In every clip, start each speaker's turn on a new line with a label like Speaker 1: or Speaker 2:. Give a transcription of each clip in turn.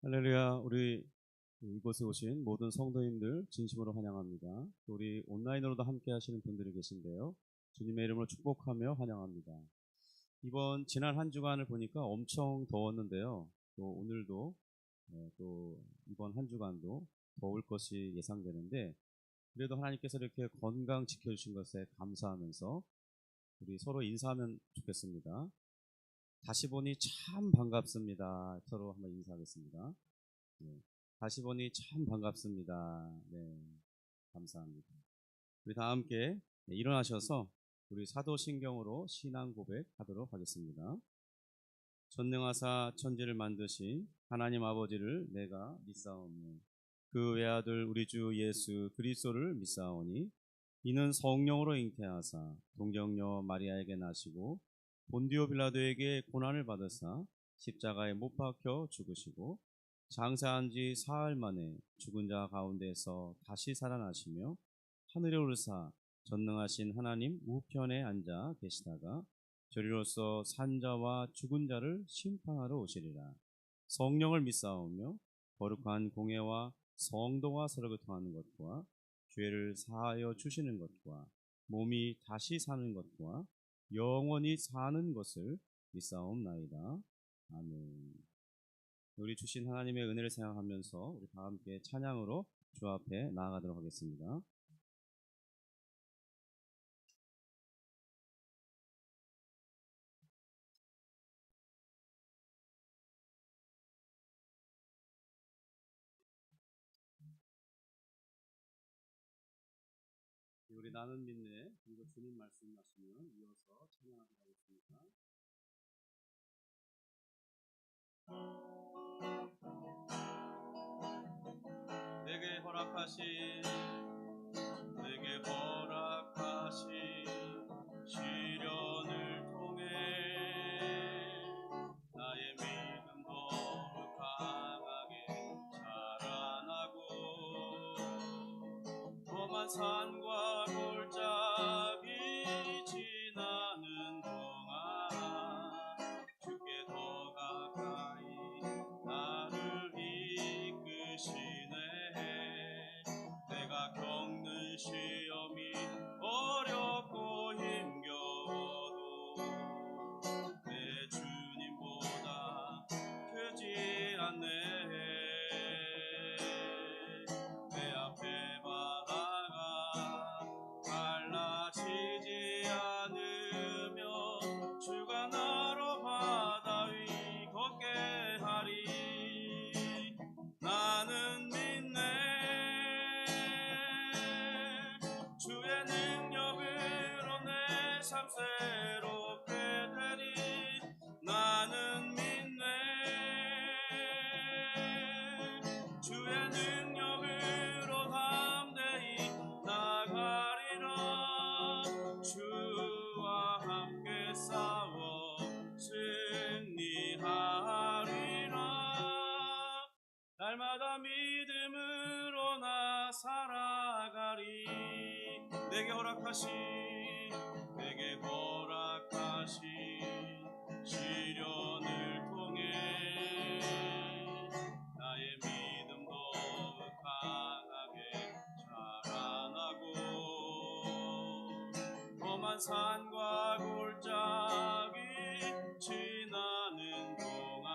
Speaker 1: 할렐루야. 우리 이곳에 오신 모든 성도님들 진심으로 환영합니다. 또 우리 온라인으로도 함께 하시는 분들이 계신데요. 주님의 이름으로 축복하며 환영합니다. 지난 한 주간을 보니까 엄청 더웠는데요. 또 오늘도 또 이번 한 주간도 더울 것이 예상되는데, 그래도 하나님께서 이렇게 건강 지켜주신 것에 감사하면서 우리 서로 인사하면 좋겠습니다. 다시 보니 참 반갑습니다. 서로 한번 인사하겠습니다. 네. 다시 보니 참 반갑습니다. 네, 감사합니다. 우리 다 함께 일어나셔서 우리 사도신경으로 신앙 고백하도록 하겠습니다. 전능하사 천지를 만드신 하나님 아버지를 내가 믿사오니 그 외아들 우리 주 예수 그리스도를 믿사오니 이는 성령으로 잉태하사 동정녀 마리아에게 나시고 본디오 빌라도에게 고난을 받으사 십자가에 못 박혀 죽으시고 장사한 지 사흘 만에 죽은 자 가운데서 다시 살아나시며 하늘에 오르사 전능하신 하나님 우편에 앉아 계시다가 저리로서 산자와 죽은 자를 심판하러 오시리라. 성령을 믿사오며 거룩한 공예와 성도와 서로 교통하는 것과 죄를 사하여 주시는 것과 몸이 다시 사는 것과 영원히 사는 것을 믿사옵나이다. 아멘. 우리 주신 하나님의 은혜를 생각하면서 우리 다 함께 찬양으로 주 앞에 나아가도록 하겠습니다. 우리 나는 믿네 그리고 주님 말씀하시면 이어서 찬양하도록 하겠습니다. 내게 허락하신 시련을 통해 나의 믿음도 강하게 자라나고 험한 산과 골짜기 지나는 동안 주께 더 가까이 나를 이끄시네. 내가 겪는 시험이 어렵고 힘겨워도 내 주님보다 크지 않네. 내 앞에 바다가 갈라지지 않으며 주가 나로 바다 위 걷게 하리. 나는 믿네. 주의 능력으로 내 삶 새롭게 되리. 나는 믿네. 주의 능력으로 담대히 나가리라. 주와 함께 싸워 승리하리라. 날마다 믿음으로 나 살아가리. 내게 허락하신 시련을 통해 나의 믿음도 강하게 자라나고 험한 산과 골짜기 지나는 동안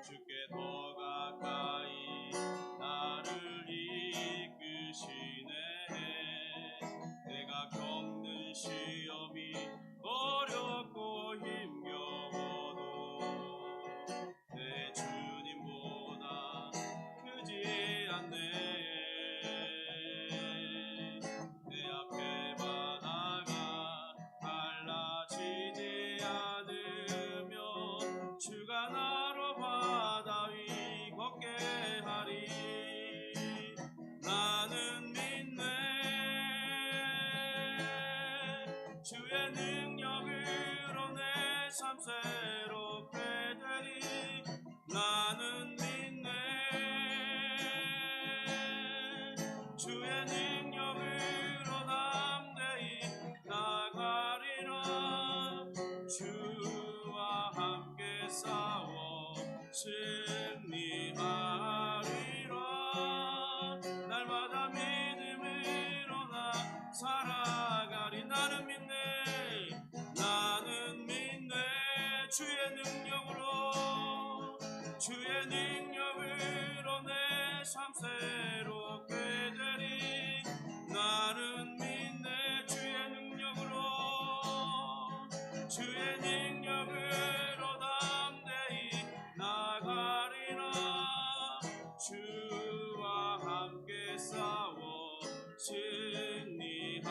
Speaker 1: 주께 더 가까이 나를 이끄시네. 내가 겪는 시험이 어렵고 힘겨워도 내 주님보다 크지 않네. 내 앞에 바다가 갈라지지 않으며 주가 나로 바다 위 걷게 하리. 나는 믿네. 주의 능력으로 내 삶 새롭게 되리. 나는 믿네. 주의 능력으로 담대히 나가리라. 주와 함께 싸워 승리하리라. 주의 능력으로 내 삶 새롭게 되리. 나는 믿네. 주의 능력으로 담대히 나가리라. 주와 함께 싸워 승리하리라.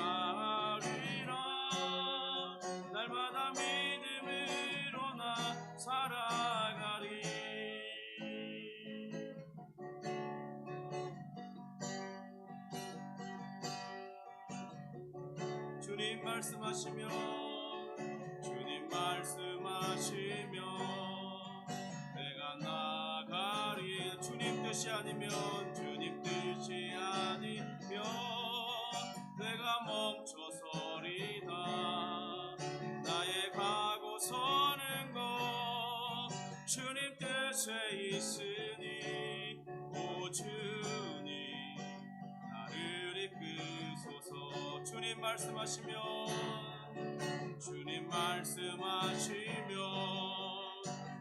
Speaker 1: 날마다 믿음으로 나 살아가리. 주님 말씀하시며 내가 나가리. 주님 뜻이 아니면 내가 멈춰서리다. 나의 가고 서는 것 주님 뜻에 있으니 오 주님 나를 이끄소서. 주님 말씀하시면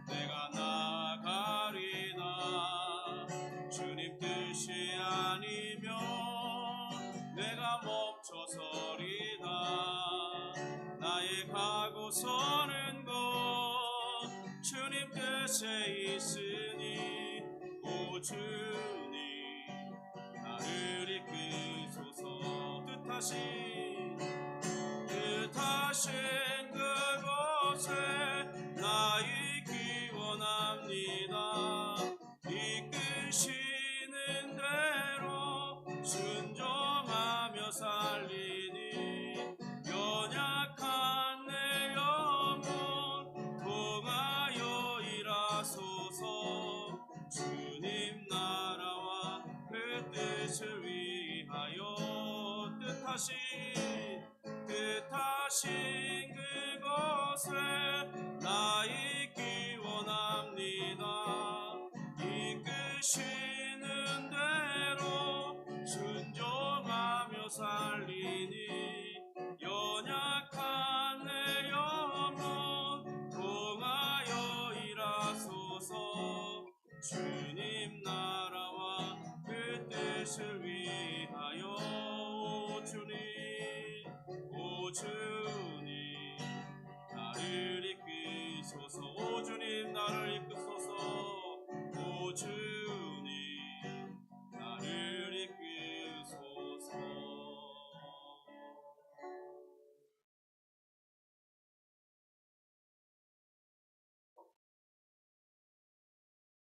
Speaker 1: 내가 나가리다. 주님 뜻이 아니면 내가 멈춰서리다. 나의 가고 서는 것 주님 뜻에 있으니 오 주님 나를 이끄소서. 뜻하신 그곳에 나 있기 원합니다. 이끄시는 대로 순종하며 살리니 연약한 내 영혼 통하여 일하소서. 주님 나라와 그 뜻을 위하여 뜻하신 그곳에 나 있기 원합니다. 이끄시는 대로 순종하며 살리니 연약한 내 영혼 통하여 일하소서. 주님 나라와 그 뜻을 위하여 오 주님 나를 이끄소서. 오 주님 나를 이끄소서. 오 주님 나를 이끄소서.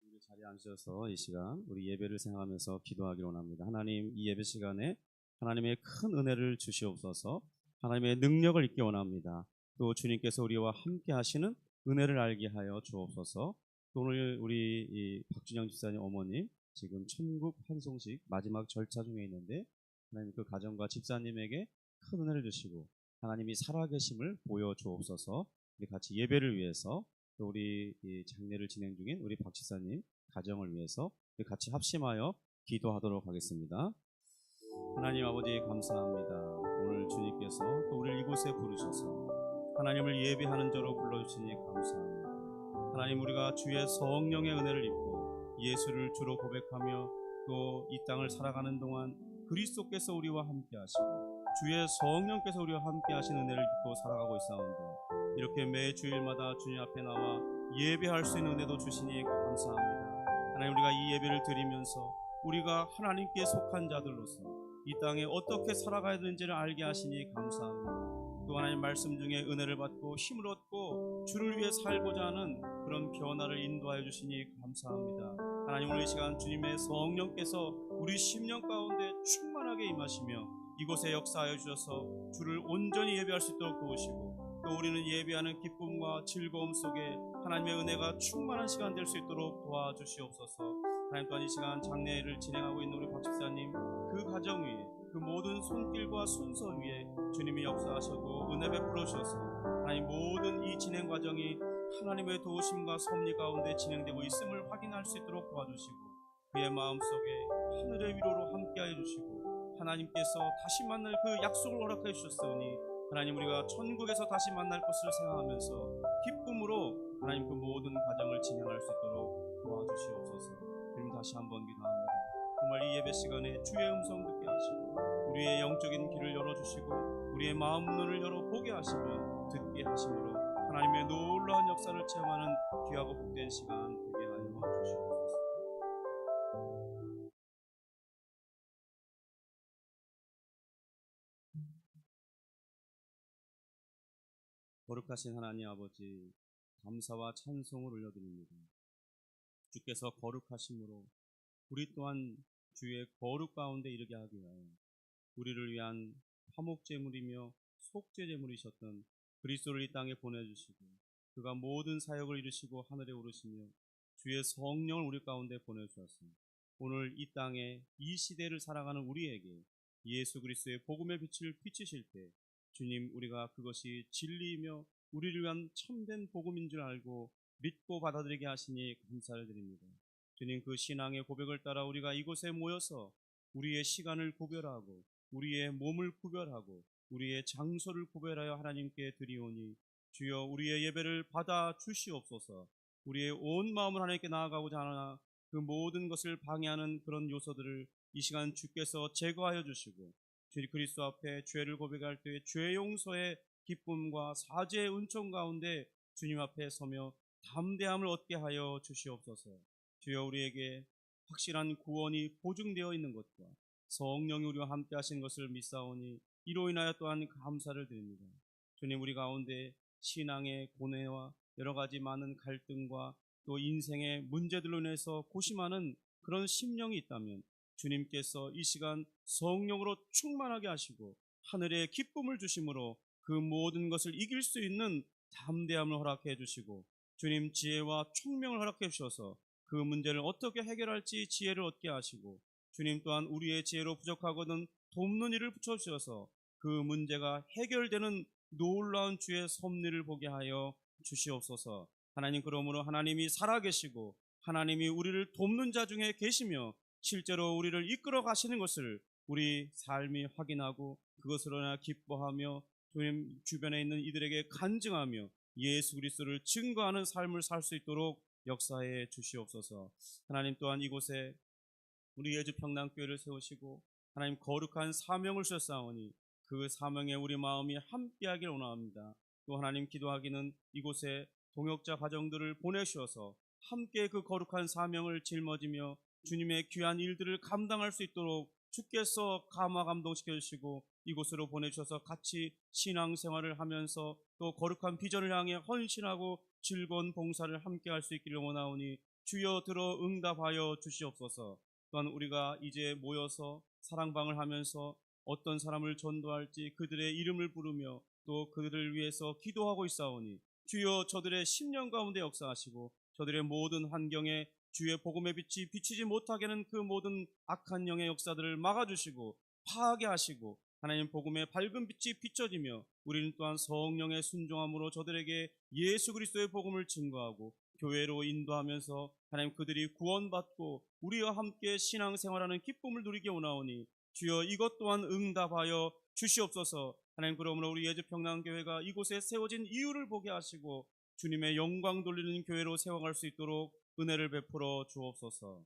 Speaker 1: 우리 자리에 앉으셔서 이 시간 우리 예배를 생각하면서 기도하기를 원합니다. 하나님, 이 예배 시간에 하나님의 큰 은혜를 주시옵소서. 하나님의 능력을 잊기 원합니다. 또 주님께서 우리와 함께 하시는 은혜를 알게 하여 주옵소서. 또 오늘 우리 이 박준영 집사님 어머님 지금 천국 환송식 마지막 절차 중에 있는데 하나님 그 가정과 집사님에게 큰 은혜를 주시고 하나님이 살아계심을 보여주옵소서. 우리 같이 예배를 위해서 또 우리 이 장례를 진행 중인 우리 박 집사님 가정을 위해서 같이 합심하여 기도하도록 하겠습니다. 하나님 아버지 감사합니다. 오늘 주님께서 또 우리를 이곳에 부르셔서 하나님을 예배하는 자로 불러주시니 감사합니다. 하나님, 우리가 주의 성령의 은혜를 입고 예수를 주로 고백하며 또 이 땅을 살아가는 동안 그리스도께서 우리와 함께 하시고 주의 성령께서 우리와 함께 하신 은혜를 입고 살아가고 있사온데 이렇게 매 주일마다 주님 앞에 나와 예배할 수 있는 은혜도 주시니 감사합니다. 하나님, 우리가 이 예배를 드리면서 우리가 하나님께 속한 자들로서 이 땅에 어떻게 살아가야 되는지를 알게 하시니 감사합니다. 또 하나님 말씀 중에 은혜를 받고 힘을 얻고 주를 위해 살고자 하는 그런 변화를 인도하여 주시니 감사합니다. 하나님, 오늘 이 시간 주님의 성령께서 우리 심령 가운데 충만하게 임하시며 이곳에 역사하여 주셔서 주를 온전히 예배할 수 있도록 도우시고 또 우리는 예배하는 기쁨과 즐거움 속에 하나님의 은혜가 충만한 시간 될 수 있도록 도와주시옵소서. 하나님, 또한 이 시간 장례를 진행하고 있는 우리 박 집사님 그 가정 위에 그 모든 손길과 순서 위에 주님이 역사하시고 은혜 베풀어 주셔서 하나님 모든 이 진행 과정이 하나님의 도우심과 섭리 가운데 진행되고 있음을 확인할 수 있도록 도와주시고 그의 마음속에 하늘의 위로로 함께하여 주시고 하나님께서 다시 만날 그 약속을 허락해 주셨으니 하나님, 우리가 천국에서 다시 만날 것을 생각하면서 기쁨으로 하나님 그 모든 과정을 진행할 수 있도록 도와주시옵소서. 주님 다시 한번 기도합니다. 정말 이 예배 시간에 주의 음성 듣게 하시고 우리의 영적인 길을 열어주시고 우리의 마음 문을 열어 보게 하시며 듣게 하심으로 하나님의 놀라운 역사를 체험하는 귀하고 복된 시간 되게 하여 주시옵소서. 거룩하신 하나님 아버지, 감사와 찬송을 올려드립니다. 주께서 거룩하심으로 우리 또한 주의 거룩 가운데 이르게 하기 위하여 우리를 위한 화목제물이며 속죄제물이셨던 그리스도를 이 땅에 보내주시고 그가 모든 사역을 이루시고 하늘에 오르시며 주의 성령을 우리 가운데 보내주셨습니다. 오늘 이 땅에 이 시대를 살아가는 우리에게 예수 그리스도의 복음의 빛을 비추실 때 주님, 우리가 그것이 진리이며 우리를 위한 참된 복음인 줄 알고 믿고 받아들이게 하시니 감사를 드립니다. 주님, 그 신앙의 고백을 따라 우리가 이곳에 모여서 우리의 시간을 구별하고 우리의 몸을 구별하고 우리의 장소를 구별하여 하나님께 드리오니 주여 우리의 예배를 받아 주시옵소서. 우리의 온 마음을 하나님께 나아가고자 하나 그 모든 것을 방해하는 그런 요소들을 이 시간 주께서 제거하여 주시고 주 그리스도 앞에 죄를 고백할 때 죄 용서의 기쁨과 사죄의 은총 가운데 주님 앞에 서며 담대함을 얻게 하여 주시옵소서. 주여 우리에게 확실한 구원이 보증되어 있는 것과 성령이 우리와 함께 하신 것을 믿사오니 이로 인하여 또한 감사를 드립니다. 주님, 우리 가운데 신앙의 고뇌와 여러 가지 많은 갈등과 또 인생의 문제들로 인해서 고심하는 그런 심령이 있다면 주님께서 이 시간 성령으로 충만하게 하시고 하늘의 기쁨을 주심으로 그 모든 것을 이길 수 있는 담대함을 허락해 주시고 주님 지혜와 총명을 허락해 주셔서 그 문제를 어떻게 해결할지 지혜를 얻게 하시고 주님 또한 우리의 지혜로 부족하거든 돕는 일을 붙여주셔서 그 문제가 해결되는 놀라운 주의 섭리를 보게 하여 주시옵소서. 하나님, 그러므로 하나님이 살아계시고 하나님이 우리를 돕는 자 중에 계시며 실제로 우리를 이끌어 가시는 것을 우리 삶이 확인하고 그것으로 인하여 기뻐하며 주님 주변에 있는 이들에게 간증하며 예수 그리스도를 증거하는 삶을 살 수 있도록 역사해 주시옵소서. 하나님 또한 이곳에 우리 예주 평남교회를 세우시고 하나님 거룩한 사명을 주셨사오니 그 사명에 우리 마음이 함께하기를 원합니다. 또 하나님 기도하기는 이곳에 동역자 가정들을 보내주셔서 함께 그 거룩한 사명을 짊어지며 주님의 귀한 일들을 감당할 수 있도록 주께서 감화 감동시켜 주시고 이곳으로 보내주셔서 같이 신앙생활을 하면서 또 거룩한 비전을 향해 헌신하고 즐거운 봉사를 함께 할 수 있기를 원하오니 주여 들어 응답하여 주시옵소서. 또한 우리가 이제 모여서 사랑방을 하면서 어떤 사람을 전도할지 그들의 이름을 부르며 또 그들을 위해서 기도하고 있사오니 주여 저들의 심령 가운데 역사하시고 저들의 모든 환경에 주의 복음의 빛이 비치지 못하게 하는 그 모든 악한 영의 역사들을 막아주시고 파괴하시고 하나님 복음의 밝은 빛이 비춰지며 우리는 또한 성령의 순종함으로 저들에게 예수 그리스도의 복음을 증거하고 교회로 인도하면서 하나님 그들이 구원받고 우리와 함께 신앙생활하는 기쁨을 누리게 원하오니 주여 이것 또한 응답하여 주시옵소서. 하나님, 그러므로 우리 예주 평남교회가 이곳에 세워진 이유를 보게 하시고 주님의 영광 돌리는 교회로 세워갈 수 있도록 은혜를 베풀어 주옵소서.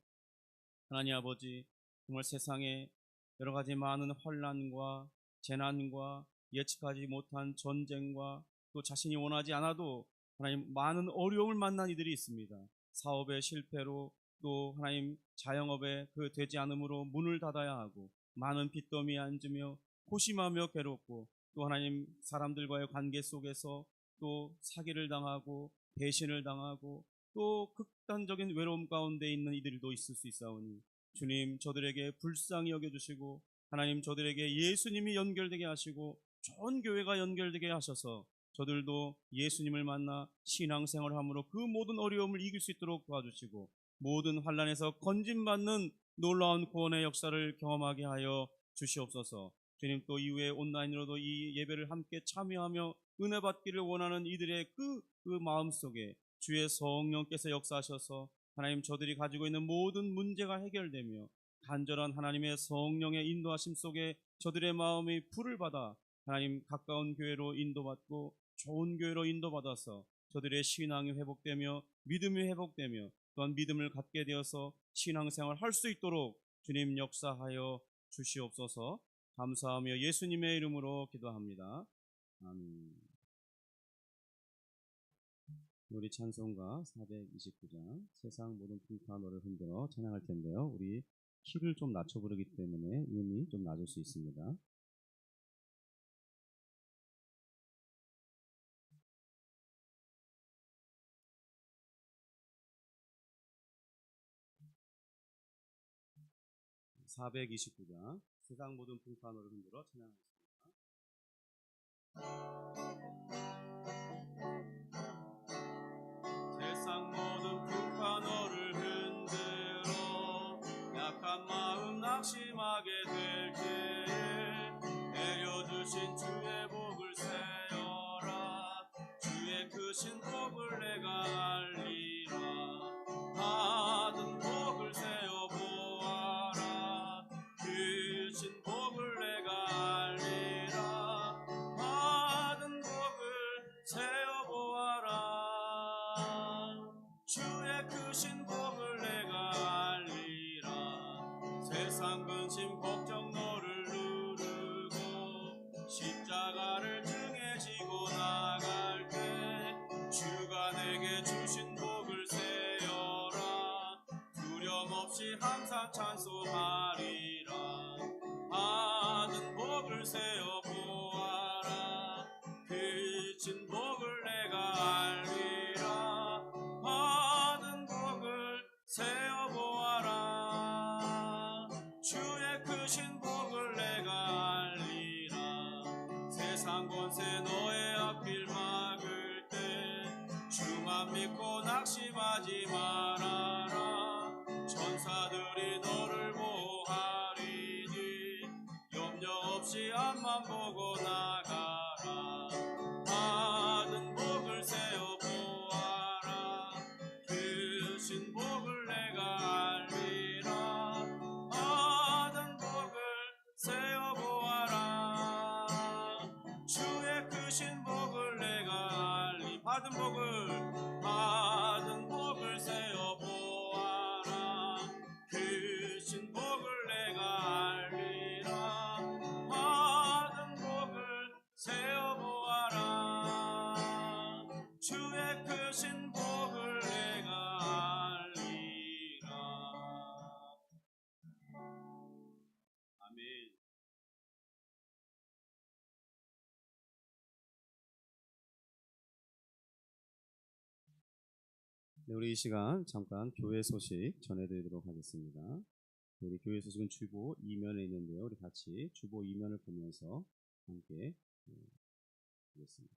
Speaker 1: 하나님 아버지, 정말 세상에 여러 가지 많은 환난과 재난과 예측하지 못한 전쟁과 또 자신이 원하지 않아도 하나님 많은 어려움을 만난 이들이 있습니다. 사업의 실패로 또 하나님 자영업에 그 되지 않음으로 문을 닫아야 하고 많은 빚더미에 앉으며 고심하며 괴롭고 또 하나님 사람들과의 관계 속에서 또 사기를 당하고 배신을 당하고 또 극단적인 외로움 가운데 있는 이들도 있을 수 있사오니 주님 저들에게 불쌍히 여겨주시고 하나님 저들에게 예수님이 연결되게 하시고 좋은 교회가 연결되게 하셔서 저들도 예수님을 만나 신앙생활을 함으로 그 모든 어려움을 이길 수 있도록 도와주시고 모든 환난에서 건진받는 놀라운 구원의 역사를 경험하게 하여 주시옵소서. 주님, 또 이후에 온라인으로도 이 예배를 함께 참여하며 은혜 받기를 원하는 이들의 그 마음속에 주의 성령께서 역사하셔서 하나님 저들이 가지고 있는 모든 문제가 해결되며 간절한 하나님의 성령의 인도하심 속에 저들의 마음이 불을 받아 하나님 가까운 교회로 인도받고 좋은 교회로 인도받아서 저들의 신앙이 회복되며 믿음이 회복되며 또한 믿음을 갖게 되어서 신앙생활 할 수 있도록 주님 역사하여 주시옵소서. 감사하며 예수님의 이름으로 기도합니다. 아멘. 우리 찬송가 429장 세상 모든 풍파 너를 흔들어 찬양할 텐데요. 우리 키를 좀 낮춰 부르기 때문에 음이 좀 낮을 수 있습니다. (429장) 세상 모든 풍파 너를 흔들어 찬양하겠습니다. 세상 모든 풍파 너를 흔들어 약한 마음 낙심하게 될 때에 내려주신 주의 복을 세어라. 주의 크신 복을 내가 알리라. 받은 복을 세어 보아라. 크신 복을 내가 알리라. 받은 복을 세어 보아라. 주의 크신 복을 내가 알리라. 세상 근심 걱정 너를 누르고 십자가를 등에 지고 나갈 때 주가 내게 주신 복을 세어라. 두려움 없이 항상 찬송하리라. 받은 복을 세어 보아라. 그친 복을 내가 알리라. 받은 복을 세어 보아라. 주의 크신 복을 내가 알리라. 세상 권세 너의 앞길 막을 때 주만 믿고 낙심하지 말아라. 천사들이 너를 보호하리니 염려 없이 앞만 보고 나가라. 받은 복을 세어 보아라. 크신 복을 내가 알리라. 받은 복을 세어 보아라. 주의 크신 복을 내가 알리. 받은 복을 세어 보아라. 크신 복을 내가 알리라. 받은 복을 세어 보아라. 주의 크신 복을 내가 알리라. 아멘. 네, 우리 이 시간 잠깐 교회 소식 전해드리도록 하겠습니다. 우리 교회 소식은 주보 2면에 있는데요. 우리 같이 주보 2면을 보면서 함께 보겠습니다.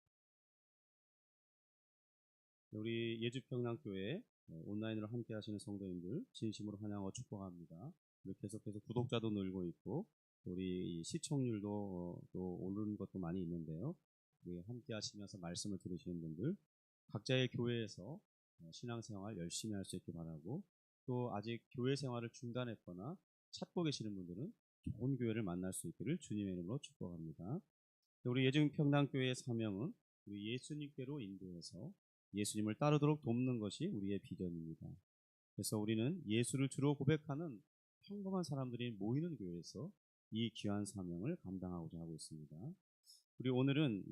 Speaker 1: 우리 예주평양교회 온라인으로 함께 하시는 성도님들 진심으로 환영하고 축복합니다. 계속해서 구독자도 늘고 있고 우리 시청률도 또 오르는 것도 많이 있는데요. 우리 함께 하시면서 말씀을 들으시는 분들 각자의 교회에서 신앙생활 열심히 할 수 있길 바라고, 또 아직 교회 생활을 중단했거나 찾고 계시는 분들은 좋은 교회를 만날 수 있기를 주님의 이름으로 축복합니다. 우리 예주평양교회의 사명은 우리 예수님께로 인도해서 예수님을 따르도록 돕는 것이 우리의 비전입니다. 그래서 우리는 예수를 주로 고백하는 평범한 사람들이 모이는 교회에서 이 귀한 사명을 감당하고자 하고 있습니다. 우리 오늘은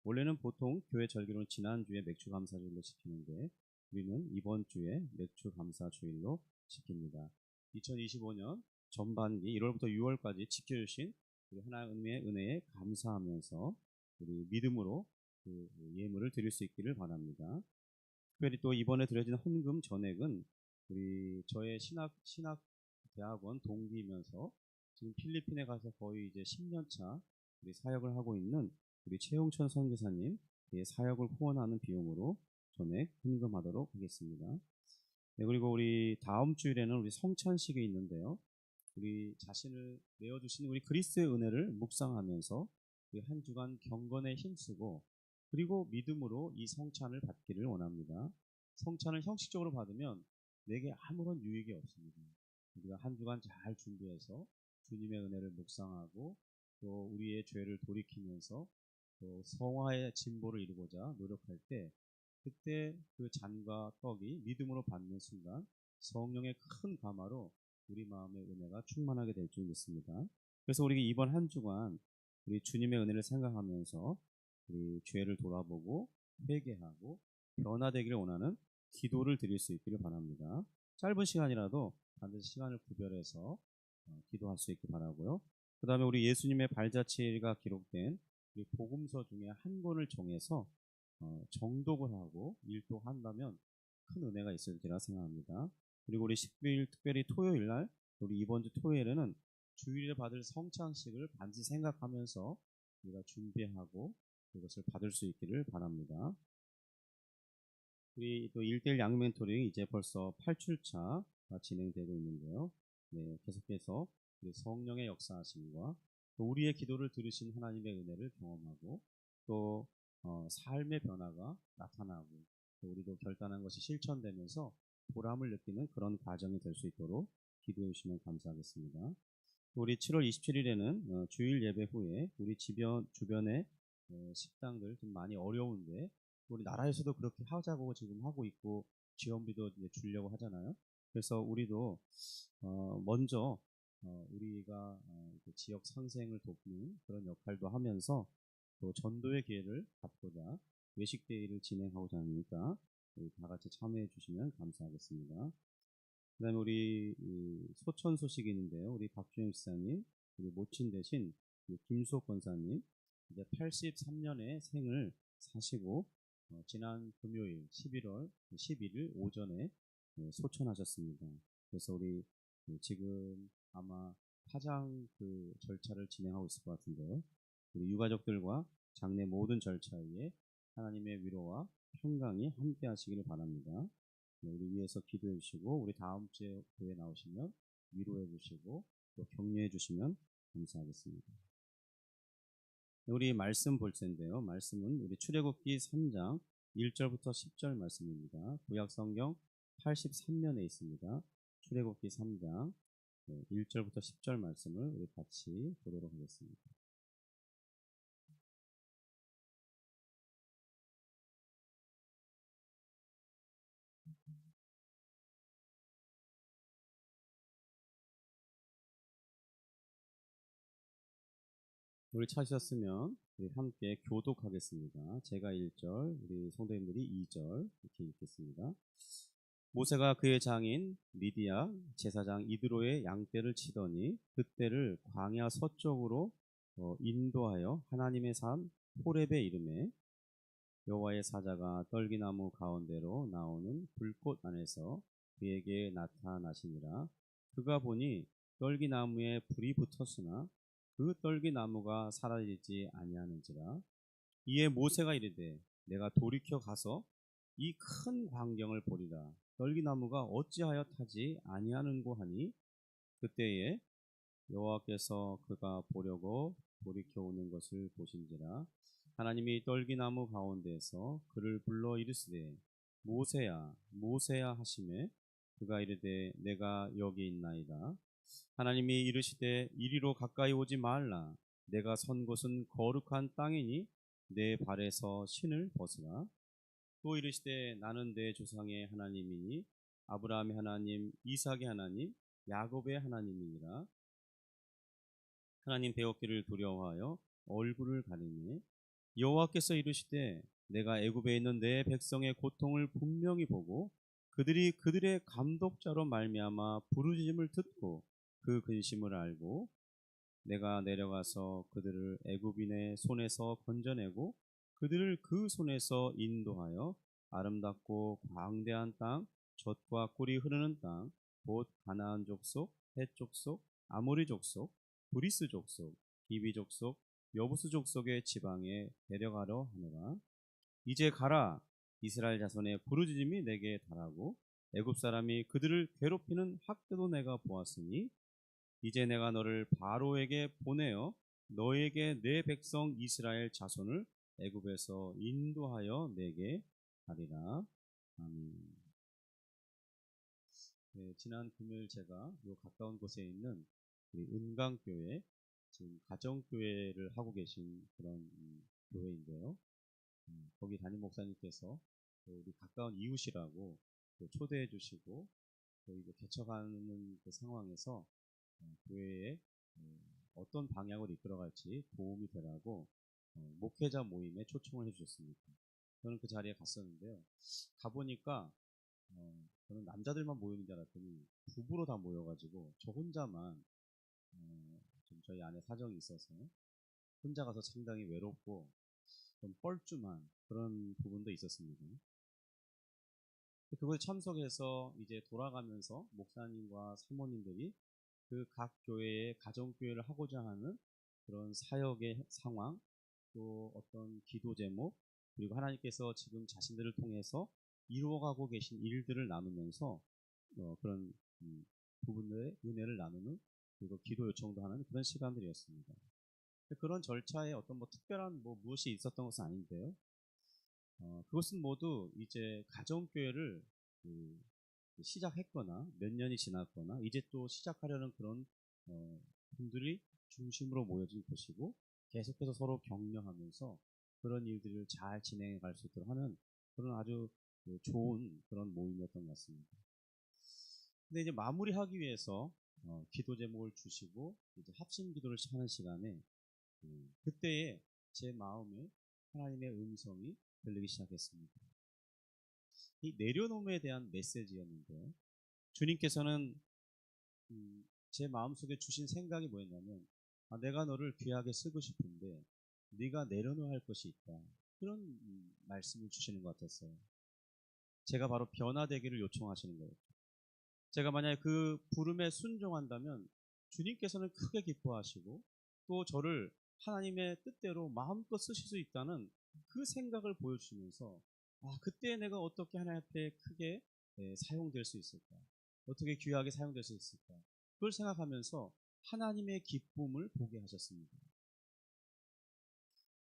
Speaker 1: 원래는 보통 교회 절기로는 지난주에 맥주 감사 주일로 지키는데 우리는 이번 주에 맥주 감사 주일로 지킵니다. 2025년 전반기 1월부터 6월까지 지켜주신 우리 하나님의 은혜에 감사하면서 우리 믿음으로 그 예물을 드릴 수 있기를 바랍니다. 특별히 또 이번에 드려진 헌금 전액은 우리 저의 신학 대학원 동기이면서 지금 필리핀에 가서 거의 이제 10년 차 우리 사역을 하고 있는 우리 최용천 선교사님 사역을 후원하는 비용으로 전액 헌금하도록 하겠습니다. 네, 그리고 우리 다음 주일에는 우리 성찬식이 있는데요. 우리 자신을 내어주신 우리 그리스도의 은혜를 묵상하면서 우리 한 주간 경건에 힘쓰고 그리고 믿음으로 이 성찬을 받기를 원합니다. 성찬을 형식적으로 받으면 내게 아무런 유익이 없습니다. 우리가 한 주간 잘 준비해서 주님의 은혜를 묵상하고 또 우리의 죄를 돌이키면서 또 성화의 진보를 이루고자 노력할 때 그때 그 잔과 떡이 믿음으로 받는 순간 성령의 큰 감화로 우리 마음의 은혜가 충만하게 될 줄 믿습니다. 그래서 우리 이번 한 주간 우리 주님의 은혜를 생각하면서 우리 죄를 돌아보고 회개하고 변화되기를 원하는 기도를 드릴 수 있기를 바랍니다. 짧은 시간이라도 반드시 시간을 구별해서 기도할 수 있기 바라고요. 그 다음에 우리 예수님의 발자취가 기록된 우리 복음서 중에 한 권을 정해서 정독을 하고 일독한다면 큰 은혜가 있을지라 생각합니다. 그리고 우리 10일 특별히 토요일 날 우리 이번 주 토요일에는 주일에 받을 성찬식을 반드시 생각하면서 우리가 준비하고 그것을 받을 수 있기를 바랍니다. 우리 또 1대1 양육 멘토링 이제 벌써 8출차가 진행되고 있는데요. 네, 계속해서 우리 성령의 역사하심과 또 우리의 기도를 들으신 하나님의 은혜를 경험하고 또 삶의 변화가 나타나고 또 우리도 결단한 것이 실천되면서 보람을 느끼는 그런 과정이 될 수 있도록 기도해 주시면 감사하겠습니다. 우리 7월 27일에는 주일 예배 후에 우리 주변의 식당들 좀 많이 어려운데 우리 나라에서도 그렇게 하자고 지금 하고 있고 지원비도 이제 주려고 하잖아요. 그래서 우리도 먼저 우리가 지역 상생을 돕는 그런 역할도 하면서 또 전도의 기회를 갖고자 외식 데이를 진행하고자 하니까 우리 다 같이 참여해 주시면 감사하겠습니다. 그다음에 우리 소천 소식이 있는데요. 우리 박주영 지사님, 우리 모친 대신 김수옥 권사님 이제 83년의 생을 사시고 지난 금요일 11월 11일 오전에 소천하셨습니다. 그래서 우리 지금 아마 파장 그 절차를 진행하고 있을 것 같은데요. 우리 유가족들과 장례 모든 절차에 하나님의 위로와 평강이 함께 하시기를 바랍니다. 우리 위해서 기도해 주시고 우리 다음 주에 교회 나오시면 위로해 주시고 또 격려해 주시면 감사하겠습니다. 우리 말씀 볼 텐데요. 말씀은 우리 출애굽기 3장 1절부터 10절 말씀입니다. 구약 성경 83면에 있습니다. 출애굽기 3장 1절부터 10절 말씀을 우리 같이 보도록 하겠습니다. 우리 찾으셨으면 우리 함께 교독하겠습니다. 제가 1절, 우리 성도님들이 2절 이렇게 읽겠습니다. 모세가 그의 장인 미디야 제사장 이드로의 양떼를 치더니 그떼를 광야 서쪽으로 인도하여 하나님의 산 호렙에 이르매 여호와의 사자가 떨기나무 가운데로 나오는 불꽃 안에서 그에게 나타나시니라. 그가 보니 떨기나무에 불이 붙었으나 그 떨기나무가 사라지지 아니하는지라. 이에 모세가 이르되 내가 돌이켜 가서 이 큰 광경을 보리라. 떨기나무가 어찌하여 타지 아니하는고 하니 그때에 여호와께서 그가 보려고 돌이켜 오는 것을 보신지라. 하나님이 떨기나무 가운데에서 그를 불러 이르시되 모세야 모세야 하시매 그가 이르되 내가 여기 있나이다. 하나님이 이르시되 이리로 가까이 오지 말라. 내가 선 곳은 거룩한 땅이니 내 발에서 신을 벗으라. 또 이르시되 나는 내 조상의 하나님이니 아브라함의 하나님 이삭의 하나님 야곱의 하나님이니라. 하나님 배웠기를 두려워하여 얼굴을 가리니 여호와께서 이르시되 내가 애굽에 있는 내 백성의 고통을 분명히 보고 그들이 그들의 감독자로 말미암아 부르짖음을 듣고 그 근심을 알고 내가 내려가서 그들을 애굽인의 손에서 건져내고 그들을 그 손에서 인도하여 아름답고 광대한 땅 젖과 꿀이 흐르는 땅 곧 가나안 족속, 헷 족속, 아모리 족속, 브리스 족속, 기비 족속, 여부스 족속의 지방에 데려가려 하노라. 이제 가라. 이스라엘 자손의 부르짖음이 내게 달하고 애굽 사람이 그들을 괴롭히는 학대도 내가 보았으니 이제 내가 너를 바로에게 보내어 너에게 내 백성 이스라엘 자손을 애굽에서 인도하여 내게 하리라. 아멘. 네, 지난 금요일 제가 요 가까운 곳에 있는 우리 은강교회 지금 가정교회를 하고 계신 그런 교회인데요. 거기 담임 목사님께서 또 우리 가까운 이웃이라고 또 초대해 주시고 또 이제 개척하는 그 상황에서 교회에 어떤 방향으로 이끌어갈지 도움이 되라고 목회자 모임에 초청을 해주셨습니다. 저는 그 자리에 갔었는데요. 가보니까 저는 남자들만 모이는 줄 알았더니 부부로 다 모여가지고 저 혼자만 좀 저희 안에 사정이 있어서 혼자 가서 상당히 외롭고 좀 뻘쭘한 그런 부분도 있었습니다. 그곳에 참석해서 이제 돌아가면서 목사님과 사모님들이 그 각 교회에 가정교회를 하고자 하는 그런 사역의 상황, 또 어떤 기도 제목, 그리고 하나님께서 지금 자신들을 통해서 이루어가고 계신 일들을 나누면서 그런 부분들의 은혜를 나누는, 그리고 기도 요청도 하는 그런 시간들이었습니다. 그런 절차에 어떤 특별한 무엇이 있었던 것은 아닌데요. 그것은 모두 이제 가정교회를 시작했거나 몇 년이 지났거나 이제 또 시작하려는 그런 분들이 중심으로 모여진 곳이고, 계속해서 서로 격려하면서 그런 일들을 잘 진행해 갈 수 있도록 하는 그런 아주 좋은 그런 모임이었던 것 같습니다. 근데 이제 마무리하기 위해서 기도 제목을 주시고 이제 합심 기도를 하는 시간에 그때에 제 마음에 하나님의 음성이 들리기 시작했습니다. 이 내려놓음에 대한 메시지였는데요. 주님께서는 제 마음속에 주신 생각이 뭐였냐면, 내가 너를 귀하게 쓰고 싶은데 네가 내려놓아야 할 것이 있다. 그런 말씀을 주시는 것 같았어요. 제가 바로 변화되기를 요청하시는 거예요. 제가 만약에 그 부름에 순종한다면 주님께서는 크게 기뻐하시고 또 저를 하나님의 뜻대로 마음껏 쓰실 수 있다는 그 생각을 보여주시면서, 그때 내가 어떻게 하나님 앞에 크게 사용될 수 있을까? 어떻게 귀하게 사용될 수 있을까? 그걸 생각하면서 하나님의 기쁨을 보게 하셨습니다.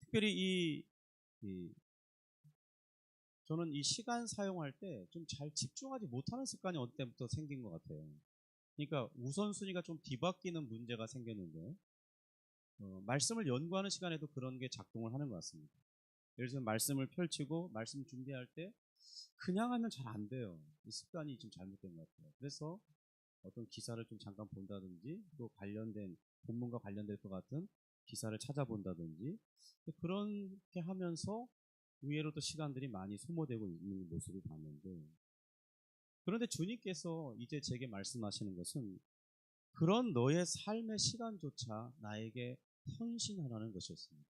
Speaker 1: 특별히 저는 이 시간 사용할 때 좀 잘 집중하지 못하는 습관이 어느 때부터 생긴 것 같아요. 그러니까 우선순위가 좀 뒤바뀌는 문제가 생겼는데, 말씀을 연구하는 시간에도 그런 게 작동을 하는 것 같습니다. 예를 들어서 말씀을 펼치고 말씀 준비할 때 그냥 하면 잘 안 돼요. 이 습관이 좀 잘못된 것 같아요. 그래서 어떤 기사를 좀 잠깐 본다든지, 또 관련된 본문과 관련될 것 같은 기사를 찾아본다든지, 그렇게 하면서 의외로 또 시간들이 많이 소모되고 있는 모습을 봤는데, 그런데 주님께서 이제 제게 말씀하시는 것은 그런 너의 삶의 시간조차 나에게 헌신하라는 것이었습니다.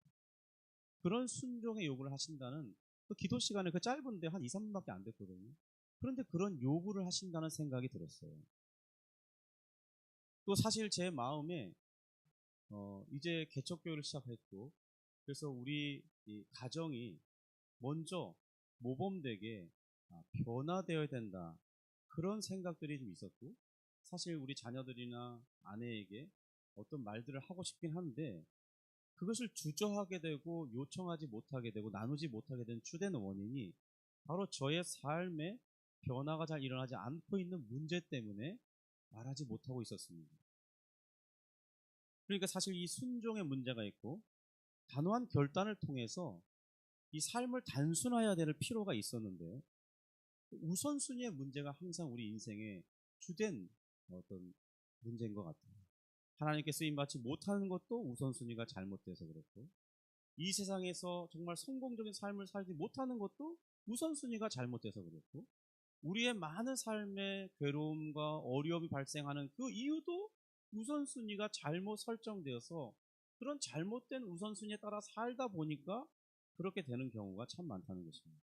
Speaker 1: 그런 순종의 요구를 하신다는, 그 기도 시간에 그 짧은데 한 2, 3분밖에 안 됐거든요. 그런데 그런 요구를 하신다는 생각이 들었어요. 또 사실 제 마음에 이제 개척교회를 시작했고, 그래서 우리 이 가정이 먼저 모범되게 변화되어야 된다, 그런 생각들이 좀 있었고, 사실 우리 자녀들이나 아내에게 어떤 말들을 하고 싶긴 한데 그것을 주저하게 되고 요청하지 못하게 되고 나누지 못하게 된 주된 원인이 바로 저의 삶에 변화가 잘 일어나지 않고 있는 문제 때문에 말하지 못하고 있었습니다. 그러니까 사실 이 순종의 문제가 있고 단호한 결단을 통해서 이 삶을 단순화해야 될 필요가 있었는데, 우선순위의 문제가 항상 우리 인생의 주된 어떤 문제인 것 같아요. 하나님께 쓰임받지 못하는 것도 우선순위가 잘못돼서 그렇고, 이 세상에서 정말 성공적인 삶을 살지 못하는 것도 우선순위가 잘못돼서 그렇고, 우리의 많은 삶의 괴로움과 어려움이 발생하는 그 이유도 우선순위가 잘못 설정되어서 그런 잘못된 우선순위에 따라 살다 보니까 그렇게 되는 경우가 참 많다는 것입니다.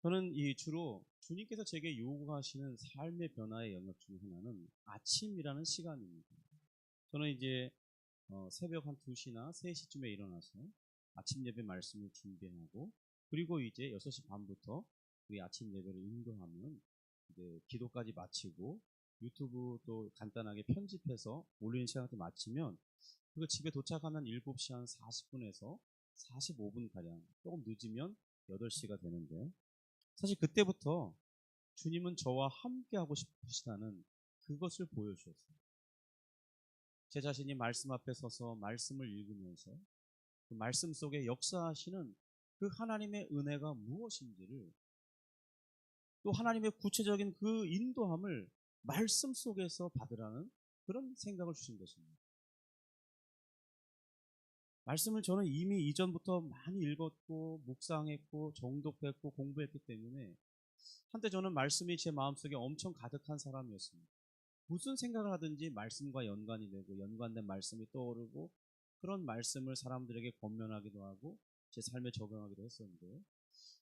Speaker 1: 저는 이 주로 주님께서 제게 요구하시는 삶의 변화의 영역 중에 하나는 아침이라는 시간입니다. 저는 이제 새벽 한 2시나 3시쯤에 일어나서 아침 예배 말씀을 준비하고, 그리고 이제 6시 반부터 우리 아침 예배를 인도하면 이제 기도까지 마치고 유튜브 또 간단하게 편집해서 올리는 시간까지 마치면, 그거 집에 도착하면 7시 한 40분에서 45분 가량, 조금 늦으면 8시가 되는데요. 사실 그때부터 주님은 저와 함께 하고 싶으시다는 그것을 보여주셨어요. 제 자신이 말씀 앞에 서서 말씀을 읽으면서 그 말씀 속에 역사하시는 그 하나님의 은혜가 무엇인지를, 또 하나님의 구체적인 그 인도함을 말씀 속에서 받으라는 그런 생각을 주신 것입니다. 말씀을 저는 이미 이전부터 많이 읽었고 묵상했고 정독했고 공부했기 때문에 한때 저는 말씀이 제 마음속에 엄청 가득한 사람이었습니다. 무슨 생각을 하든지 말씀과 연관이 되고 연관된 말씀이 떠오르고 그런 말씀을 사람들에게 권면하기도 하고 제 삶에 적용하기도 했었는데,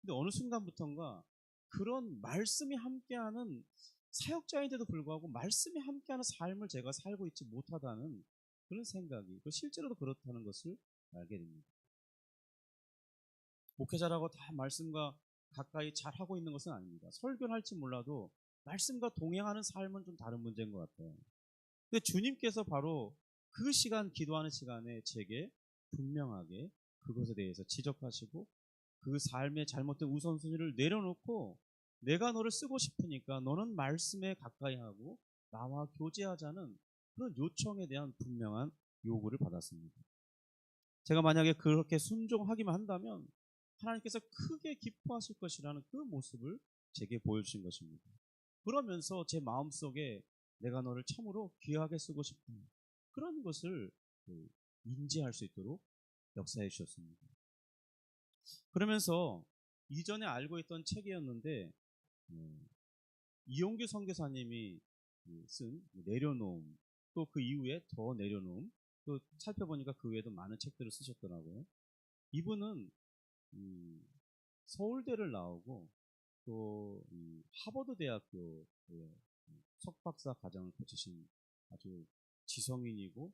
Speaker 1: 근데 어느 순간부터인가 그런 말씀이 함께하는 사역자인데도 불구하고 말씀이 함께하는 삶을 제가 살고 있지 못하다는 그런 생각이, 실제로도 그렇다는 것을 알게 됩니다. 목회자라고 다 말씀과 가까이 잘 하고 있는 것은 아닙니다. 설교를 할지 몰라도 말씀과 동행하는 삶은 좀 다른 문제인 것 같아요. 근데 주님께서 바로 그 시간, 기도하는 시간에 제게 분명하게 그것에 대해서 지적하시고 그 삶의 잘못된 우선순위를 내려놓고 내가 너를 쓰고 싶으니까 너는 말씀에 가까이 하고 나와 교제하자는 그런 요청에 대한 분명한 요구를 받았습니다. 제가 만약에 그렇게 순종하기만 한다면 하나님께서 크게 기뻐하실 것이라는 그 모습을 제게 보여주신 것입니다. 그러면서 제 마음속에 내가 너를 참으로 귀하게 쓰고 싶은 그런 것을 인지할 수 있도록 역사해 주셨습니다. 그러면서 이전에 알고 있던 책이었는데 이용규 선교사님이 쓴 내려놓음, 또 그 이후에 더 내려놓음, 또 살펴보니까 그 외에도 많은 책들을 쓰셨더라고요. 이분은 서울대를 나오고 또 하버드 대학교에 석박사 과정을 거치신 아주 지성인이고,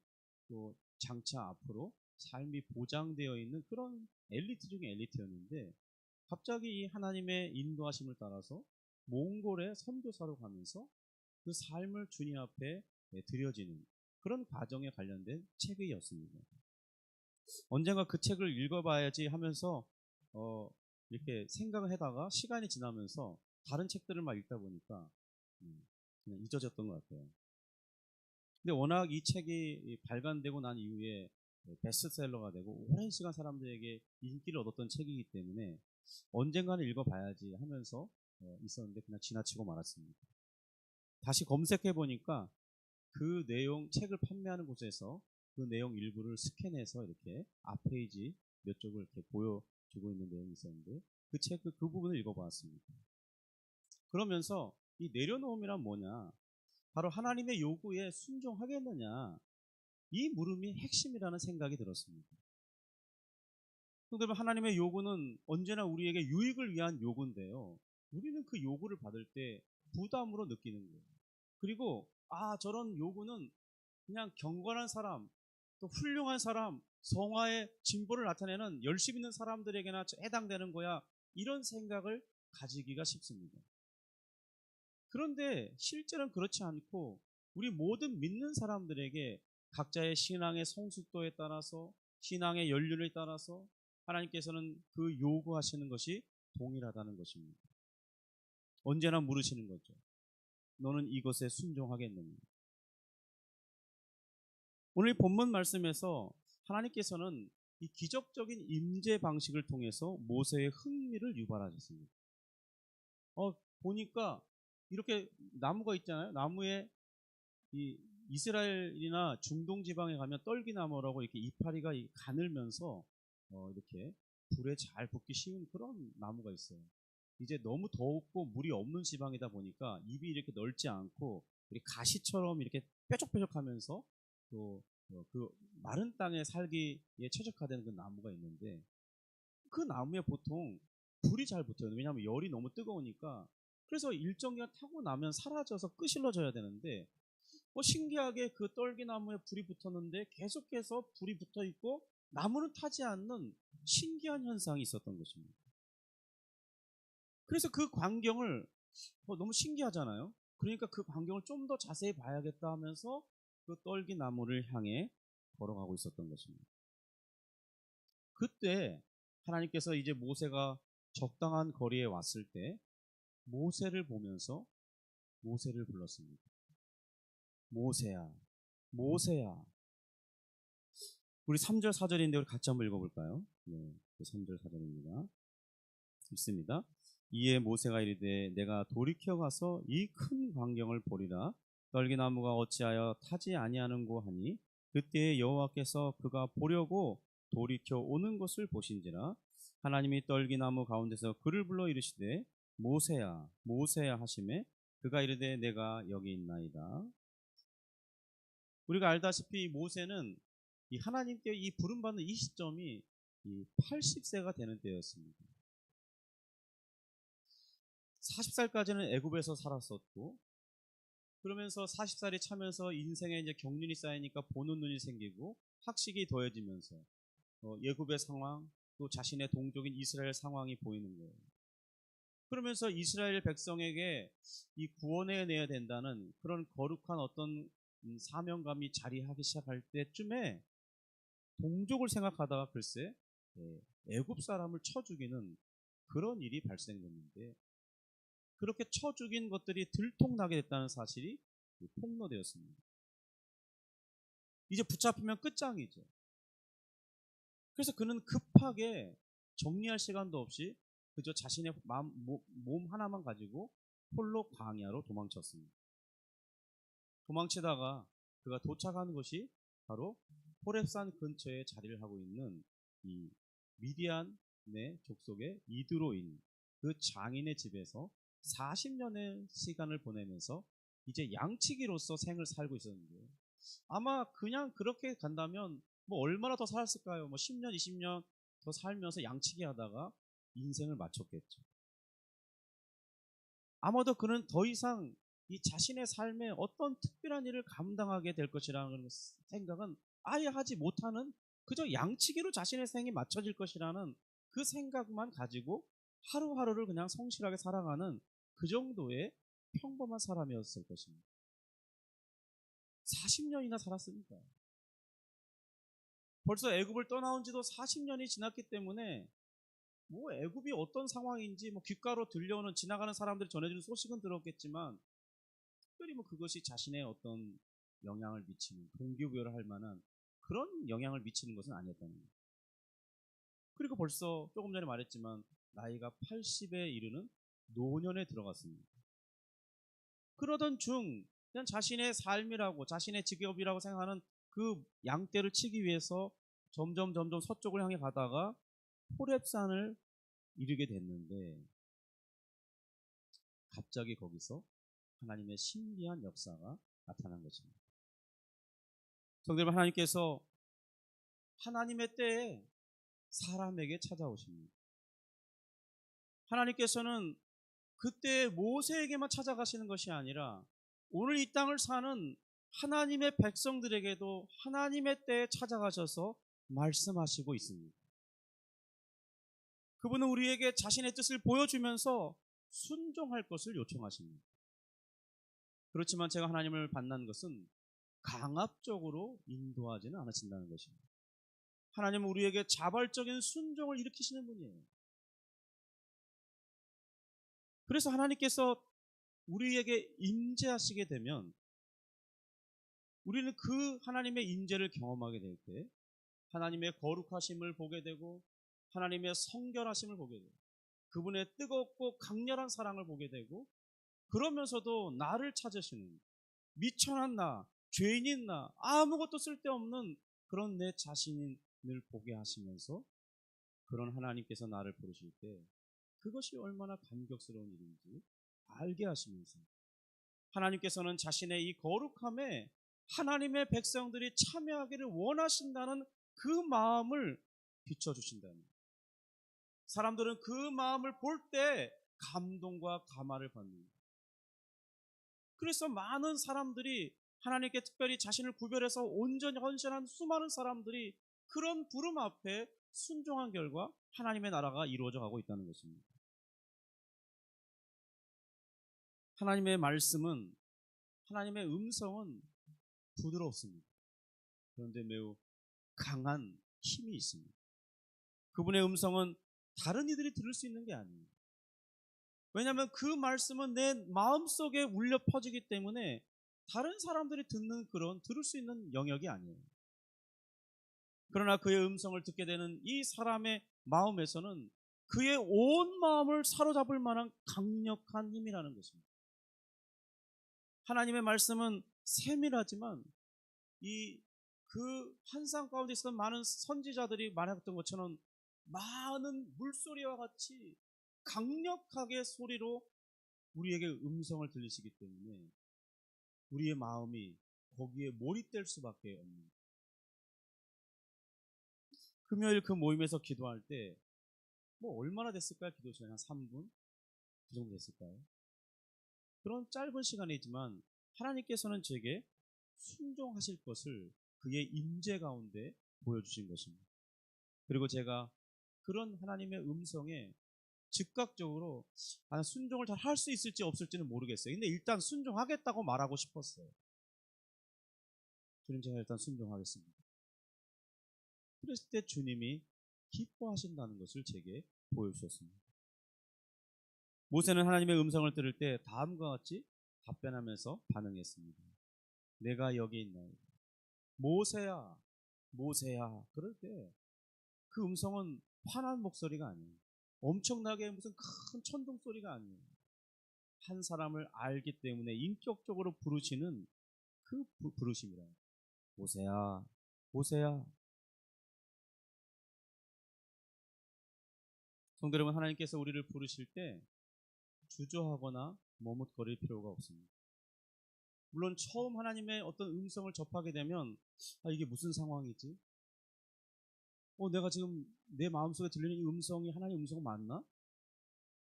Speaker 1: 또 장차 앞으로 삶이 보장되어 있는 그런 엘리트 중에 엘리트였는데, 갑자기 이 하나님의 인도하심을 따라서 몽골에 선교사로 가면서 그 삶을 주님 앞에 드려지는 그런 과정에 관련된 책이었습니다. 언젠가 그 책을 읽어봐야지 하면서 이렇게 생각을 하다가 시간이 지나면서 다른 책들을 막 읽다 보니까 그냥 잊어졌던 것 같아요. 근데 워낙 이 책이 발간되고 난 이후에 베스트셀러가 되고 오랜 시간 사람들에게 인기를 얻었던 책이기 때문에 언젠가는 읽어봐야지 하면서 있었는데 그냥 지나치고 말았습니다. 다시 검색해 보니까 그 내용, 책을 판매하는 곳에서 그 내용 일부를 스캔해서 이렇게 앞페이지 몇 쪽을 이렇게 보여주고 있는 내용이 있었는데 그 책, 그 부분을 읽어봤습니다. 그러면서 이 내려놓음이란 뭐냐, 바로 하나님의 요구에 순종하겠느냐, 이 물음이 핵심이라는 생각이 들었습니다. 그러면 하나님의 요구는 언제나 우리에게 유익을 위한 요구인데요, 우리는 그 요구를 받을 때 부담으로 느끼는 거예요. 그리고 저런 요구는 그냥 경건한 사람, 또 훌륭한 사람, 성화의 진보를 나타내는 열심 있는 사람들에게나 해당되는 거야, 이런 생각을 가지기가 쉽습니다. 그런데 실제로는 그렇지 않고 우리 모든 믿는 사람들에게 각자의 신앙의 성숙도에 따라서, 신앙의 연륜에 따라서 하나님께서는 그 요구하시는 것이 동일하다는 것입니다. 언제나 물으시는 거죠. 너는 이것에 순종하겠느냐. 오늘 본문 말씀에서 하나님께서는 이 기적적인 임재 방식을 통해서 모세의 흥미를 유발하셨습니다. 보니까 이렇게 나무가 있잖아요. 나무에 이 이스라엘이나 중동 지방에 가면 떨기나무라고 이렇게 이파리가 가늘면서 이렇게 불에 잘 붙기 쉬운 그런 나무가 있어요. 이제 너무 덥고 물이 없는 지방이다 보니까 잎이 이렇게 넓지 않고 우리 가시처럼 이렇게 뾰족뾰족하면서 또 그 마른 땅에 살기에 최적화된 그 나무가 있는데, 그 나무에 보통 불이 잘 붙어요. 왜냐하면 열이 너무 뜨거우니까. 그래서 일정 기간 타고 나면 사라져서 끄실러져야 되는데, 신기하게 그 떨기나무에 불이 붙었는데 계속해서 불이 붙어 있고 나무는 타지 않는 신기한 현상이 있었던 것입니다. 그래서 그 광경을 너무 신기하잖아요. 그러니까 그 광경을 좀 더 자세히 봐야겠다 하면서 그 떨기나무를 향해 걸어가고 있었던 것입니다. 그때 하나님께서 이제 모세가 적당한 거리에 왔을 때 모세를 보면서 모세를 불렀습니다. 모세야, 모세야. 우리 3절 4절인데 우리 같이 한번 읽어볼까요? 네, 3절 4절입니다. 읽습니다. 이에 모세가 이르되 내가 돌이켜 가서 이 큰 광경을 보리라. 떨기나무가 어찌하여 타지 아니하는고 하니 그때에 여호와께서 그가 보려고 돌이켜 오는 것을 보신지라. 하나님이 떨기나무 가운데서 그를 불러 이르시되 모세야 모세야 하시매 그가 이르되 내가 여기 있나이다. 우리가 알다시피 모세는 이 하나님께 이 부름받는 이 시점이 이 80세가 되는 때였습니다. 40살까지는 애굽에서 살았었고, 그러면서 40살이 차면서 인생에 이제 경륜이 쌓이니까 보는 눈이 생기고 학식이 더해지면서 애굽의 상황, 또 자신의 동족인 이스라엘 상황이 보이는 거예요. 그러면서 이스라엘 백성에게 이 구원해 내야 된다는 그런 거룩한 어떤 사명감이 자리하기 시작할 때쯤에 동족을 생각하다가 글쎄 애굽 사람을 쳐 죽이는 그런 일이 발생됐는데, 그렇게 쳐 죽인 것들이 들통나게 됐다는 사실이 폭로되었습니다. 이제 붙잡히면 끝장이죠. 그래서 그는 급하게 정리할 시간도 없이 그저 자신의 몸 하나만 가지고 홀로 광야로 도망쳤습니다. 도망치다가 그가 도착한 것이 바로 호렙산 근처에 자리를 하고 있는 이 미디안의 족속의 이드로인 그 장인의 집에서 40년의 시간을 보내면서 이제 양치기로서 생을 살고 있었는데, 아마 그냥 그렇게 간다면 뭐 얼마나 더 살았을까요? 뭐 10년, 20년 더 살면서 양치기 하다가 인생을 마쳤겠죠. 아마도 그는 더 이상 이 자신의 삶에 어떤 특별한 일을 감당하게 될 것이라는 생각은 아예 하지 못하는, 그저 양치기로 자신의 생이 맞춰질 것이라는 그 생각만 가지고 하루하루를 그냥 성실하게 살아가는 그 정도의 평범한 사람이었을 것입니다. 40년이나 살았으니까. 벌써 애굽을 떠나온 지도 40년이 지났기 때문에 뭐 애굽이 어떤 상황인지 뭐 귓가로 들려오는 지나가는 사람들이 전해주는 소식은 들었겠지만 특별히 뭐 그것이 자신의 어떤 영향을 미치는, 동기부여를 할 만한 그런 영향을 미치는 것은 아니었다는 거예요. 그리고 벌써 조금 전에 말했지만 나이가 80에 이르는 노년에 들어갔습니다. 그러던 중 그냥 자신의 삶이라고 자신의 직업이라고 생각하는 그 양떼를 치기 위해서 점점 서쪽을 향해 가다가 호렙산을 이르게 됐는데, 갑자기 거기서 하나님의 신비한 역사가 나타난 것입니다. 성도 여러분, 하나님께서 하나님의 때에 사람에게 찾아오십니다. 하나님께서는 그때 모세에게만 찾아가시는 것이 아니라 오늘 이 땅을 사는 하나님의 백성들에게도 하나님의 때에 찾아가셔서 말씀하시고 있습니다. 그분은 우리에게 자신의 뜻을 보여주면서 순종할 것을 요청하십니다. 그렇지만 제가 하나님을 만난 것은 강압적으로 인도하지는 않으신다는 것입니다. 하나님은 우리에게 자발적인 순종을 일으키시는 분이에요. 그래서 하나님께서 우리에게 임재하시게 되면 우리는 그 하나님의 임재를 경험하게 될 때 하나님의 거룩하심을 보게 되고 하나님의 성결하심을 보게 되고 그분의 뜨겁고 강렬한 사랑을 보게 되고, 그러면서도 나를 찾으시는 미천한 나, 죄인인 나, 아무것도 쓸데없는 그런 내 자신을 보게 하시면서 그런 하나님께서 나를 부르실 때 그것이 얼마나 감격스러운 일인지 알게 하시면서 하나님께서는 자신의 이 거룩함에 하나님의 백성들이 참여하기를 원하신다는 그 마음을 비춰주신다는 거예요. 사람들은 그 마음을 볼 때 감동과 감화를 받는 거예요. 그래서 많은 사람들이 하나님께 특별히 자신을 구별해서 온전히 헌신한 수많은 사람들이 그런 부름 앞에 순종한 결과 하나님의 나라가 이루어져 가고 있다는 것입니다. 하나님의 말씀은, 하나님의 음성은 부드럽습니다. 그런데 매우 강한 힘이 있습니다. 그분의 음성은 다른 이들이 들을 수 있는 게 아니에요. 왜냐하면 그 말씀은 내 마음속에 울려 퍼지기 때문에 다른 사람들이 들을 수 있는 영역이 아니에요. 그러나 그의 음성을 듣게 되는 이 사람의 마음에서는 그의 온 마음을 사로잡을 만한 강력한 힘이라는 것입니다. 하나님의 말씀은 세밀하지만 그 환상 가운데 있었던 많은 선지자들이 말했던 것처럼 많은 물소리와 같이 강력하게 소리로 우리에게 음성을 들리시기 때문에 우리의 마음이 거기에 몰입될 수밖에 없는. 금요일 그 모임에서 기도할 때 뭐 얼마나 됐을까요? 기도 시간이 한 3분? 그 정도 됐을까요? 그런 짧은 시간이지만 하나님께서는 제게 순종하실 것을 그의 임재 가운데 보여주신 것입니다. 그리고 제가 그런 하나님의 음성에 즉각적으로 순종을 잘 할 수 있을지 없을지는 모르겠어요. 근데 일단 순종하겠다고 말하고 싶었어요. 주님, 제가 일단 순종하겠습니다. 그랬을 때 주님이 기뻐하신다는 것을 제게 보여주셨습니다. 모세는 하나님의 음성을 들을 때 다음과 같이 답변하면서 반응했습니다. 내가 여기 있나이다. 모세야, 모세야. 그럴 때 그 음성은 화난 목소리가 아니에요. 엄청나게 무슨 큰 천둥 소리가 아니에요. 한 사람을 알기 때문에 인격적으로 부르시는 그 부르심이라. 모세야, 모세야. 성도 여러분, 하나님께서 우리를 부르실 때 주저하거나 머뭇거릴 필요가 없습니다. 물론 처음 하나님의 어떤 음성을 접하게 되면 이게 무슨 상황이지? 내가 지금 내 마음속에 들리는 이 음성이 하나님 음성 맞나?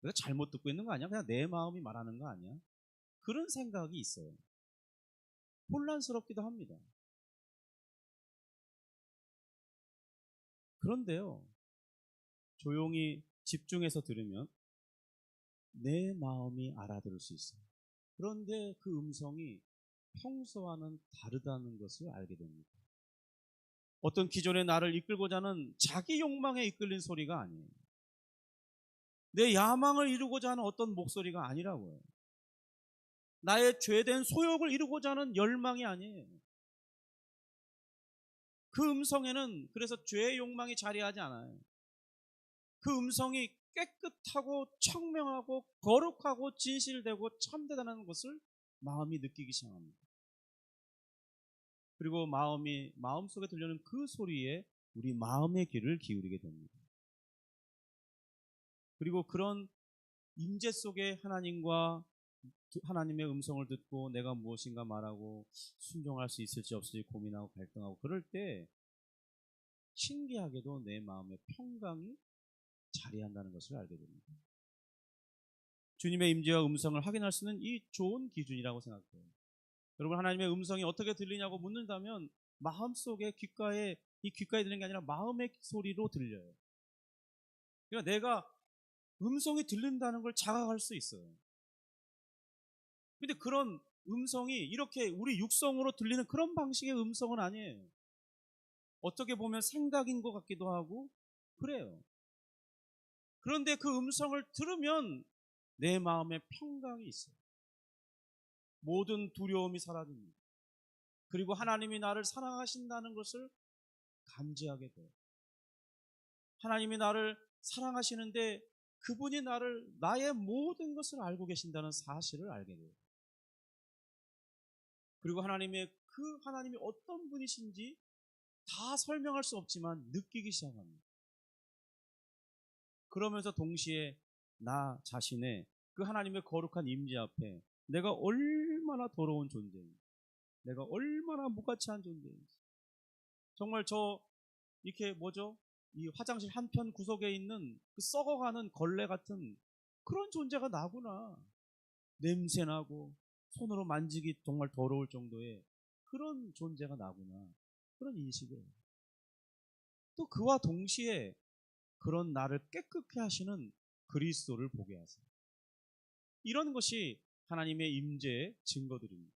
Speaker 1: 내가 잘못 듣고 있는 거 아니야? 그냥 내 마음이 말하는 거 아니야? 그런 생각이 있어요. 혼란스럽기도 합니다. 그런데요, 조용히 집중해서 들으면 내 마음이 알아들을 수 있어요. 그런데 그 음성이 평소와는 다르다는 것을 알게 됩니다. 어떤 기존의 나를 이끌고자 하는 자기 욕망에 이끌린 소리가 아니에요. 내 야망을 이루고자 하는 어떤 목소리가 아니라고요. 나의 죄된 소욕을 이루고자 하는 열망이 아니에요. 그 음성에는 그래서 죄의 욕망이 자리하지 않아요. 그 음성이 깨끗하고 청명하고 거룩하고 진실되고 참되다는 것을 마음이 느끼기 시작합니다. 그리고 마음속에 들려오는 그 소리에 우리 마음의 귀를 기울이게 됩니다. 그리고 그런 임재 속에 하나님의 음성을 듣고 내가 무엇인가 말하고 순종할 수 있을지 없을지 고민하고 갈등하고 그럴 때 신기하게도 내 마음의 평강이 자리한다는 것을 알게 됩니다. 주님의 임재와 음성을 확인할 수 있는 이 좋은 기준이라고 생각해요. 여러분, 하나님의 음성이 어떻게 들리냐고 묻는다면 마음속에 귓가에 들리는 게 아니라 마음의 소리로 들려요. 그러니까 내가 음성이 들린다는 걸 자각할 수 있어요. 근데 그런 음성이 이렇게 우리 육성으로 들리는 그런 방식의 음성은 아니에요. 어떻게 보면 생각인 것 같기도 하고 그래요. 그런데 그 음성을 들으면 내 마음에 평강이 있어요. 모든 두려움이 사라집니다. 그리고 하나님이 나를 사랑하신다는 것을 감지하게 돼요. 하나님이 나를 사랑하시는데 그분이 나의 모든 것을 알고 계신다는 사실을 알게 돼요. 그리고 하나님이 어떤 분이신지 다 설명할 수 없지만 느끼기 시작합니다. 그러면서 동시에 나 자신의 그 하나님의 거룩한 임재 앞에 내가 얼마나 더러운 존재인지, 내가 얼마나 무가치한 존재인지, 정말 이렇게 이 화장실 한편 구석에 있는 그 썩어가는 걸레 같은 그런 존재가 나구나. 냄새나고 손으로 만지기 정말 더러울 정도의 그런 존재가 나구나. 그런 인식이에요. 또 그와 동시에 그런 나를 깨끗게 하시는 그리스도를 보게 하세요. 이런 것이 하나님의 임재의 증거들입니다.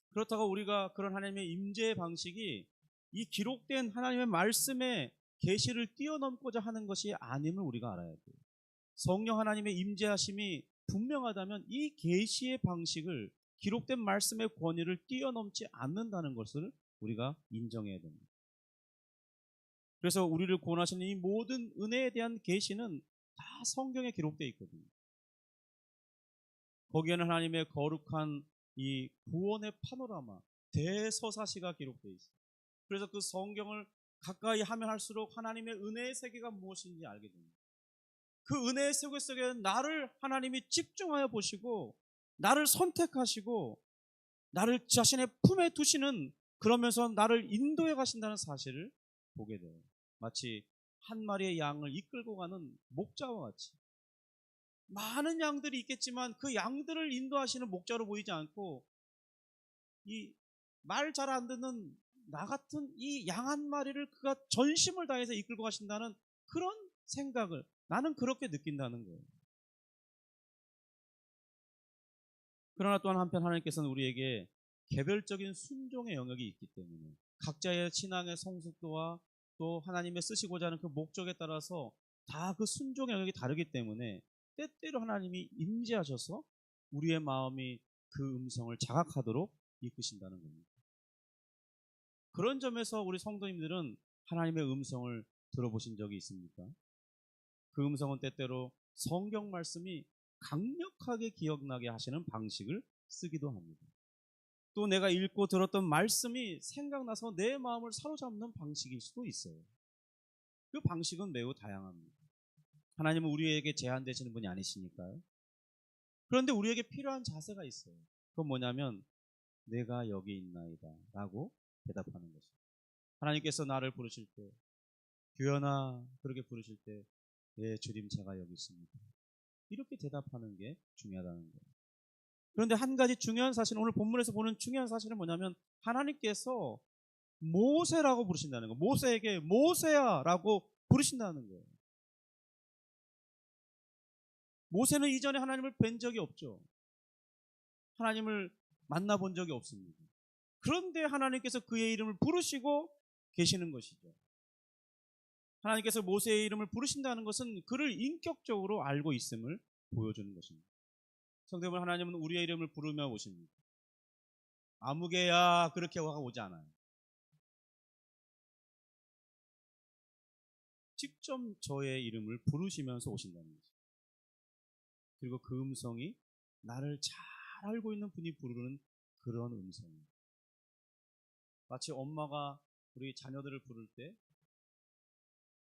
Speaker 1: 그렇다고 우리가 그런 하나님의 임재의 방식이 이 기록된 하나님의 말씀의 계시를 뛰어넘고자 하는 것이 아님을 우리가 알아야 돼요. 성령 하나님의 임재하심이 분명하다면 이 계시의 방식을 기록된 말씀의 권위를 뛰어넘지 않는다는 것을 우리가 인정해야 됩니다. 그래서 우리를 구원하시는 이 모든 은혜에 대한 계시는 다 성경에 기록되어 있거든요. 거기에는 하나님의 거룩한 이 구원의 파노라마, 대서사시가 기록되어 있어요. 그래서 그 성경을 가까이 하면 할수록 하나님의 은혜의 세계가 무엇인지 알게 됩니다. 그 은혜의 세계 속에 나를 하나님이 집중하여 보시고 나를 선택하시고 나를 자신의 품에 두시는, 그러면서 나를 인도해 가신다는 사실을 보게 돼요. 마치 한 마리의 양을 이끌고 가는 목자와 같이 많은 양들이 있겠지만 그 양들을 인도하시는 목자로 보이지 않고 이 말 잘 안 듣는 나 같은 이 양 한 마리를 그가 전심을 다해서 이끌고 가신다는 그런 생각을 나는 그렇게 느낀다는 거예요. 그러나 또한 한편 하나님께서는 우리에게 개별적인 순종의 영역이 있기 때문에 각자의 신앙의 성숙도와 또 하나님의 쓰시고자 하는 그 목적에 따라서 다 그 순종의 영역이 다르기 때문에 때때로 하나님이 임재하셔서 우리의 마음이 그 음성을 자각하도록 이끄신다는 겁니다. 그런 점에서 우리 성도님들은 하나님의 음성을 들어보신 적이 있습니까? 그 음성은 때때로 성경 말씀이 강력하게 기억나게 하시는 방식을 쓰기도 합니다. 또 내가 읽고 들었던 말씀이 생각나서 내 마음을 사로잡는 방식일 수도 있어요. 그 방식은 매우 다양합니다. 하나님은 우리에게 제한되시는 분이 아니시니까요. 그런데 우리에게 필요한 자세가 있어요. 그건 뭐냐면 내가 여기 있나이다 라고 대답하는 것입니다. 하나님께서 나를 부르실 때 규현아 그렇게 부르실 때 네 주님 제가 여기 있습니다. 이렇게 대답하는 게 중요하다는 거예요. 그런데 한 가지 중요한 사실은, 오늘 본문에서 보는 중요한 사실은 뭐냐면 하나님께서 모세라고 부르신다는 거예요. 모세에게 모세야 라고 부르신다는 거예요. 모세는 이전에 하나님을 뵌 적이 없죠. 하나님을 만나본 적이 없습니다. 그런데 하나님께서 그의 이름을 부르시고 계시는 것이죠. 하나님께서 모세의 이름을 부르신다는 것은 그를 인격적으로 알고 있음을 보여주는 것입니다. 성도 여러분, 하나님은 우리의 이름을 부르며 오십니다. 아무개야 그렇게 오지 않아요. 직접 저의 이름을 부르시면서 오신다는 거죠. 그리고 그 음성이 나를 잘 알고 있는 분이 부르는 그런 음성입니다. 마치 엄마가 우리 자녀들을 부를 때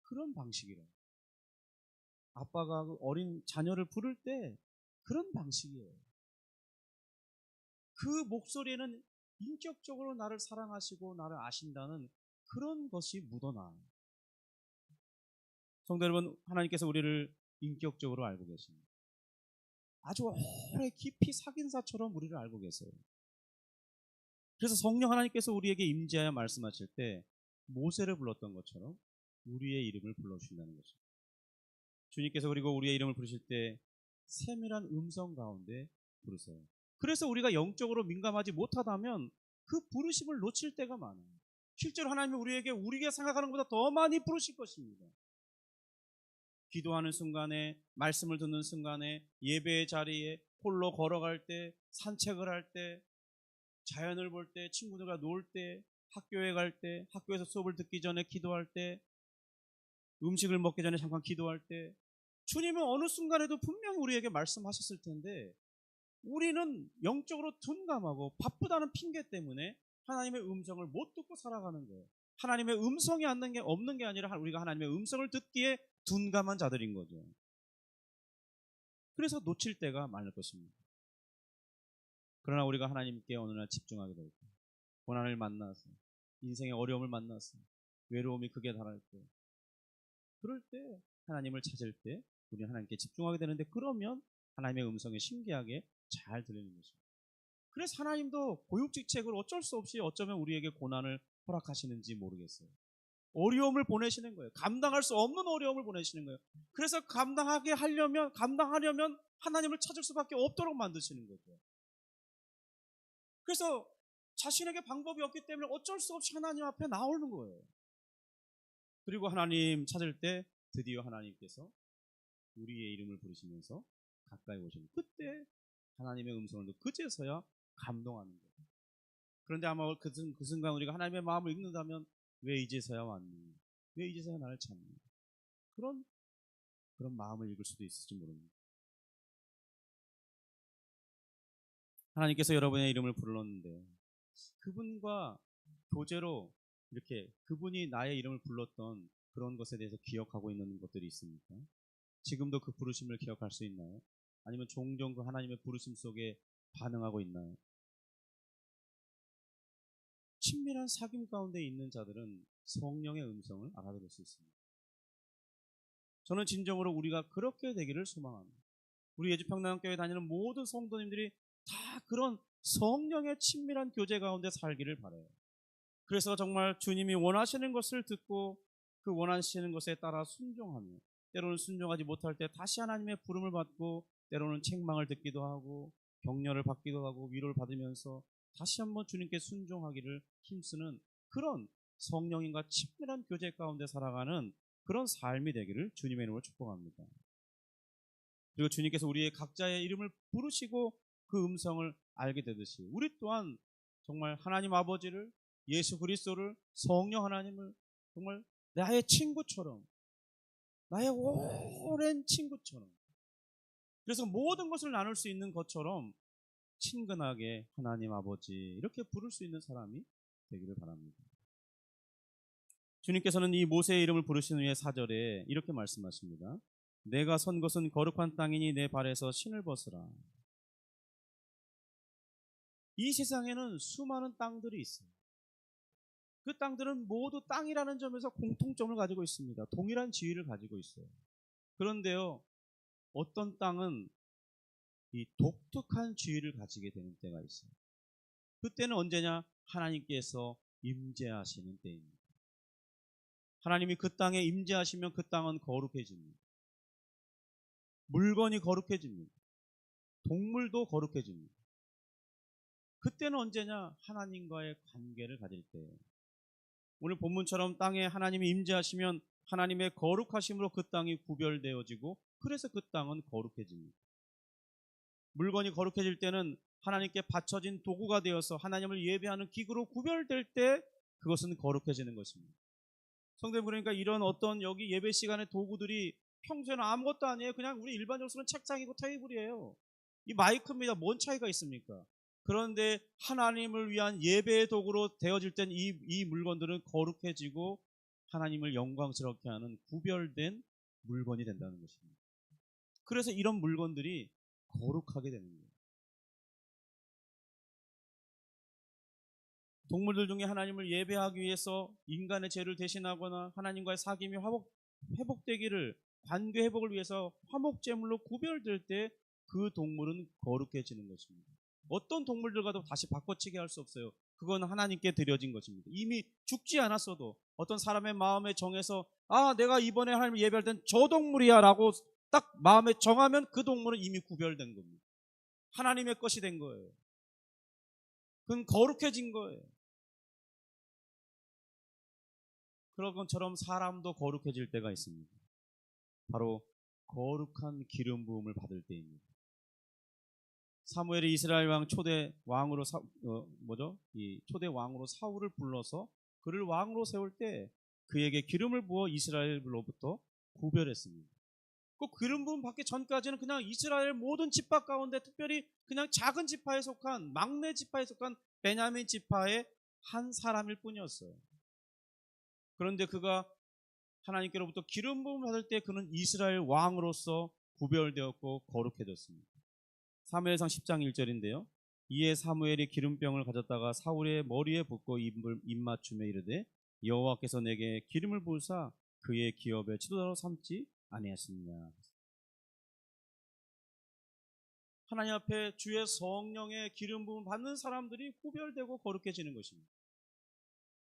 Speaker 1: 그런 방식이래요. 아빠가 어린 자녀를 부를 때 그런 방식이에요. 그 목소리에는 인격적으로 나를 사랑하시고 나를 아신다는 그런 것이 묻어나요. 성도 여러분, 하나님께서 우리를 인격적으로 알고 계십니다. 아주 오래 깊이 사귄사처럼 우리를 알고 계세요. 그래서 성령 하나님께서 우리에게 임재하여 말씀하실 때 모세를 불렀던 것처럼 우리의 이름을 불러주신다는 것입니다. 주님께서 그리고 우리의 이름을 부르실 때 세밀한 음성 가운데 부르세요. 그래서 우리가 영적으로 민감하지 못하다면 그 부르심을 놓칠 때가 많아요. 실제로 하나님은 우리에게 생각하는 것보다 더 많이 부르실 것입니다. 기도하는 순간에, 말씀을 듣는 순간에, 예배의 자리에, 홀로 걸어갈 때, 산책을 할 때, 자연을 볼 때, 친구들과 놀 때, 학교에 갈 때, 학교에서 수업을 듣기 전에 기도할 때, 음식을 먹기 전에 잠깐 기도할 때, 주님은 어느 순간에도 분명히 우리에게 말씀하셨을 텐데 우리는 영적으로 둔감하고 바쁘다는 핑계 때문에 하나님의 음성을 못 듣고 살아가는 거예요. 하나님의 음성이 없는 게 아니라 우리가 하나님의 음성을 듣기에 둔감한 자들인 거죠. 그래서 놓칠 때가 많을 것입니다. 그러나 우리가 하나님께 어느 날 집중하게 될 때, 고난을 만나서 인생의 어려움을 만나서 외로움이 극에 달할 때, 그럴 때 하나님을 찾을 때 우리는 하나님께 집중하게 되는데, 그러면 하나님의 음성이 신기하게 잘 들리는 것입니다. 그래서 하나님도 고육직책을 어쩔 수 없이 어쩌면 우리에게 고난을 허락하시는지 모르겠어요. 어려움을 보내시는 거예요. 감당할 수 없는 어려움을 보내시는 거예요. 그래서 감당하려면 하나님을 찾을 수밖에 없도록 만드시는 거죠. 그래서 자신에게 방법이 없기 때문에 어쩔 수 없이 하나님 앞에 나오는 거예요. 그리고 하나님 찾을 때 드디어 하나님께서 우리의 이름을 부르시면서 가까이 오시는, 그때 하나님의 음성을 듣고 그제서야 감동하는 거예요. 그런데 아마 그 순간 우리가 하나님의 마음을 읽는다면 왜 이제서야 왔니? 왜 이제서야 나를 찾니? 그런 마음을 읽을 수도 있을지 모릅니다. 하나님께서 여러분의 이름을 불렀는데 그분과 교제로 이렇게 그분이 나의 이름을 불렀던 그런 것에 대해서 기억하고 있는 것들이 있습니까? 지금도 그 부르심을 기억할 수 있나요? 아니면 종종 그 하나님의 부르심 속에 반응하고 있나요? 친밀한 사귐 가운데 있는 자들은 성령의 음성을 알아들을 수 있습니다. 저는 진정으로 우리가 그렇게 되기를 소망합니다. 우리 예주평강교회 다니는 모든 성도님들이 다 그런 성령의 친밀한 교제 가운데 살기를 바라요. 그래서 정말 주님이 원하시는 것을 듣고 그 원하시는 것에 따라 순종하며, 때로는 순종하지 못할 때 다시 하나님의 부름을 받고, 때로는 책망을 듣기도 하고 격려를 받기도 하고 위로를 받으면서 다시 한번 주님께 순종하기를 힘쓰는 그런 성령님과 친밀한 교제 가운데 살아가는 그런 삶이 되기를 주님의 이름으로 축복합니다. 그리고 주님께서 우리의 각자의 이름을 부르시고 그 음성을 알게 되듯이 우리 또한 정말 하나님 아버지를, 예수 그리스도를, 성령 하나님을 정말 나의 친구처럼, 나의 오랜 친구처럼, 그래서 모든 것을 나눌 수 있는 것처럼 친근하게 하나님 아버지 이렇게 부를 수 있는 사람이 되기를 바랍니다. 주님께서는 이 모세의 이름을 부르신 후에 4절에 이렇게 말씀하십니다. 내가 선 곳은 거룩한 땅이니 내 발에서 신을 벗으라. 이 세상에는 수많은 땅들이 있어요. 그 땅들은 모두 땅이라는 점에서 공통점을 가지고 있습니다. 동일한 지위를 가지고 있어요. 그런데요, 어떤 땅은 이 독특한 지위를 가지게 되는 때가 있어요. 그때는 언제냐? 하나님께서 임재하시는 때입니다. 하나님이 그 땅에 임재하시면 그 땅은 거룩해집니다. 물건이 거룩해집니다. 동물도 거룩해집니다. 그때는 언제냐? 하나님과의 관계를 가질 때. 오늘 본문처럼 땅에 하나님이 임재하시면 하나님의 거룩하심으로 그 땅이 구별되어지고 그래서 그 땅은 거룩해집니다. 물건이 거룩해질 때는 하나님께 바쳐진 도구가 되어서 하나님을 예배하는 기구로 구별될 때 그것은 거룩해지는 것입니다. 성도님, 그러니까 이런 어떤 여기 예배 시간의 도구들이 평소에는 아무것도 아니에요. 그냥 우리 일반적으로는 책상이고 테이블이에요. 이 마이크입니다. 뭔 차이가 있습니까? 그런데 하나님을 위한 예배의 도구로 되어질 땐 이 물건들은 거룩해지고 하나님을 영광스럽게 하는 구별된 물건이 된다는 것입니다. 그래서 이런 물건들이 거룩하게 되는 거예요. 동물들 중에 하나님을 예배하기 위해서 인간의 죄를 대신하거나 하나님과의 사귐이 회복되기를, 관계 회복을 위해서 화목제물로 구별될 때 그 동물은 거룩해지는 것입니다. 어떤 동물들과도 다시 바꿔치기 할 수 없어요. 그건 하나님께 드려진 것입니다. 이미 죽지 않았어도 어떤 사람의 마음에 정해서 내가 이번에 하나님을 예배할 땐 저 동물이야 라고 딱 마음에 정하면 그 동물은 이미 구별된 겁니다. 하나님의 것이 된 거예요. 그건 거룩해진 거예요. 그런 것처럼 사람도 거룩해질 때가 있습니다. 바로 거룩한 기름 부음을 받을 때입니다. 사무엘이 이스라엘 왕 초대 왕으로 초대 왕으로 사울을 불러서 그를 왕으로 세울 때 그에게 기름을 부어 이스라엘로부터 구별했습니다. 그 기름 부음 받기 전까지는 그냥 이스라엘 모든 지파 가운데 특별히 그냥 작은 지파에 속한 막내 지파에 속한 베냐민 지파의 한 사람일 뿐이었어요. 그런데 그가 하나님께로부터 기름 부음을 받을 때 그는 이스라엘 왕으로서 구별되었고 거룩해졌습니다. 사무엘상 10장 1절인데요. 이에 사무엘이 기름병을 가졌다가 사울의 머리에 붓고 입맞춤에 이르되 여호와께서 내게 기름을 부으사 그의 기업에 지도자로 삼지 아니하시느냐. 하나님 앞에 주의 성령의 기름 부음 받는 사람들이 구별되고 거룩해지는 것입니다.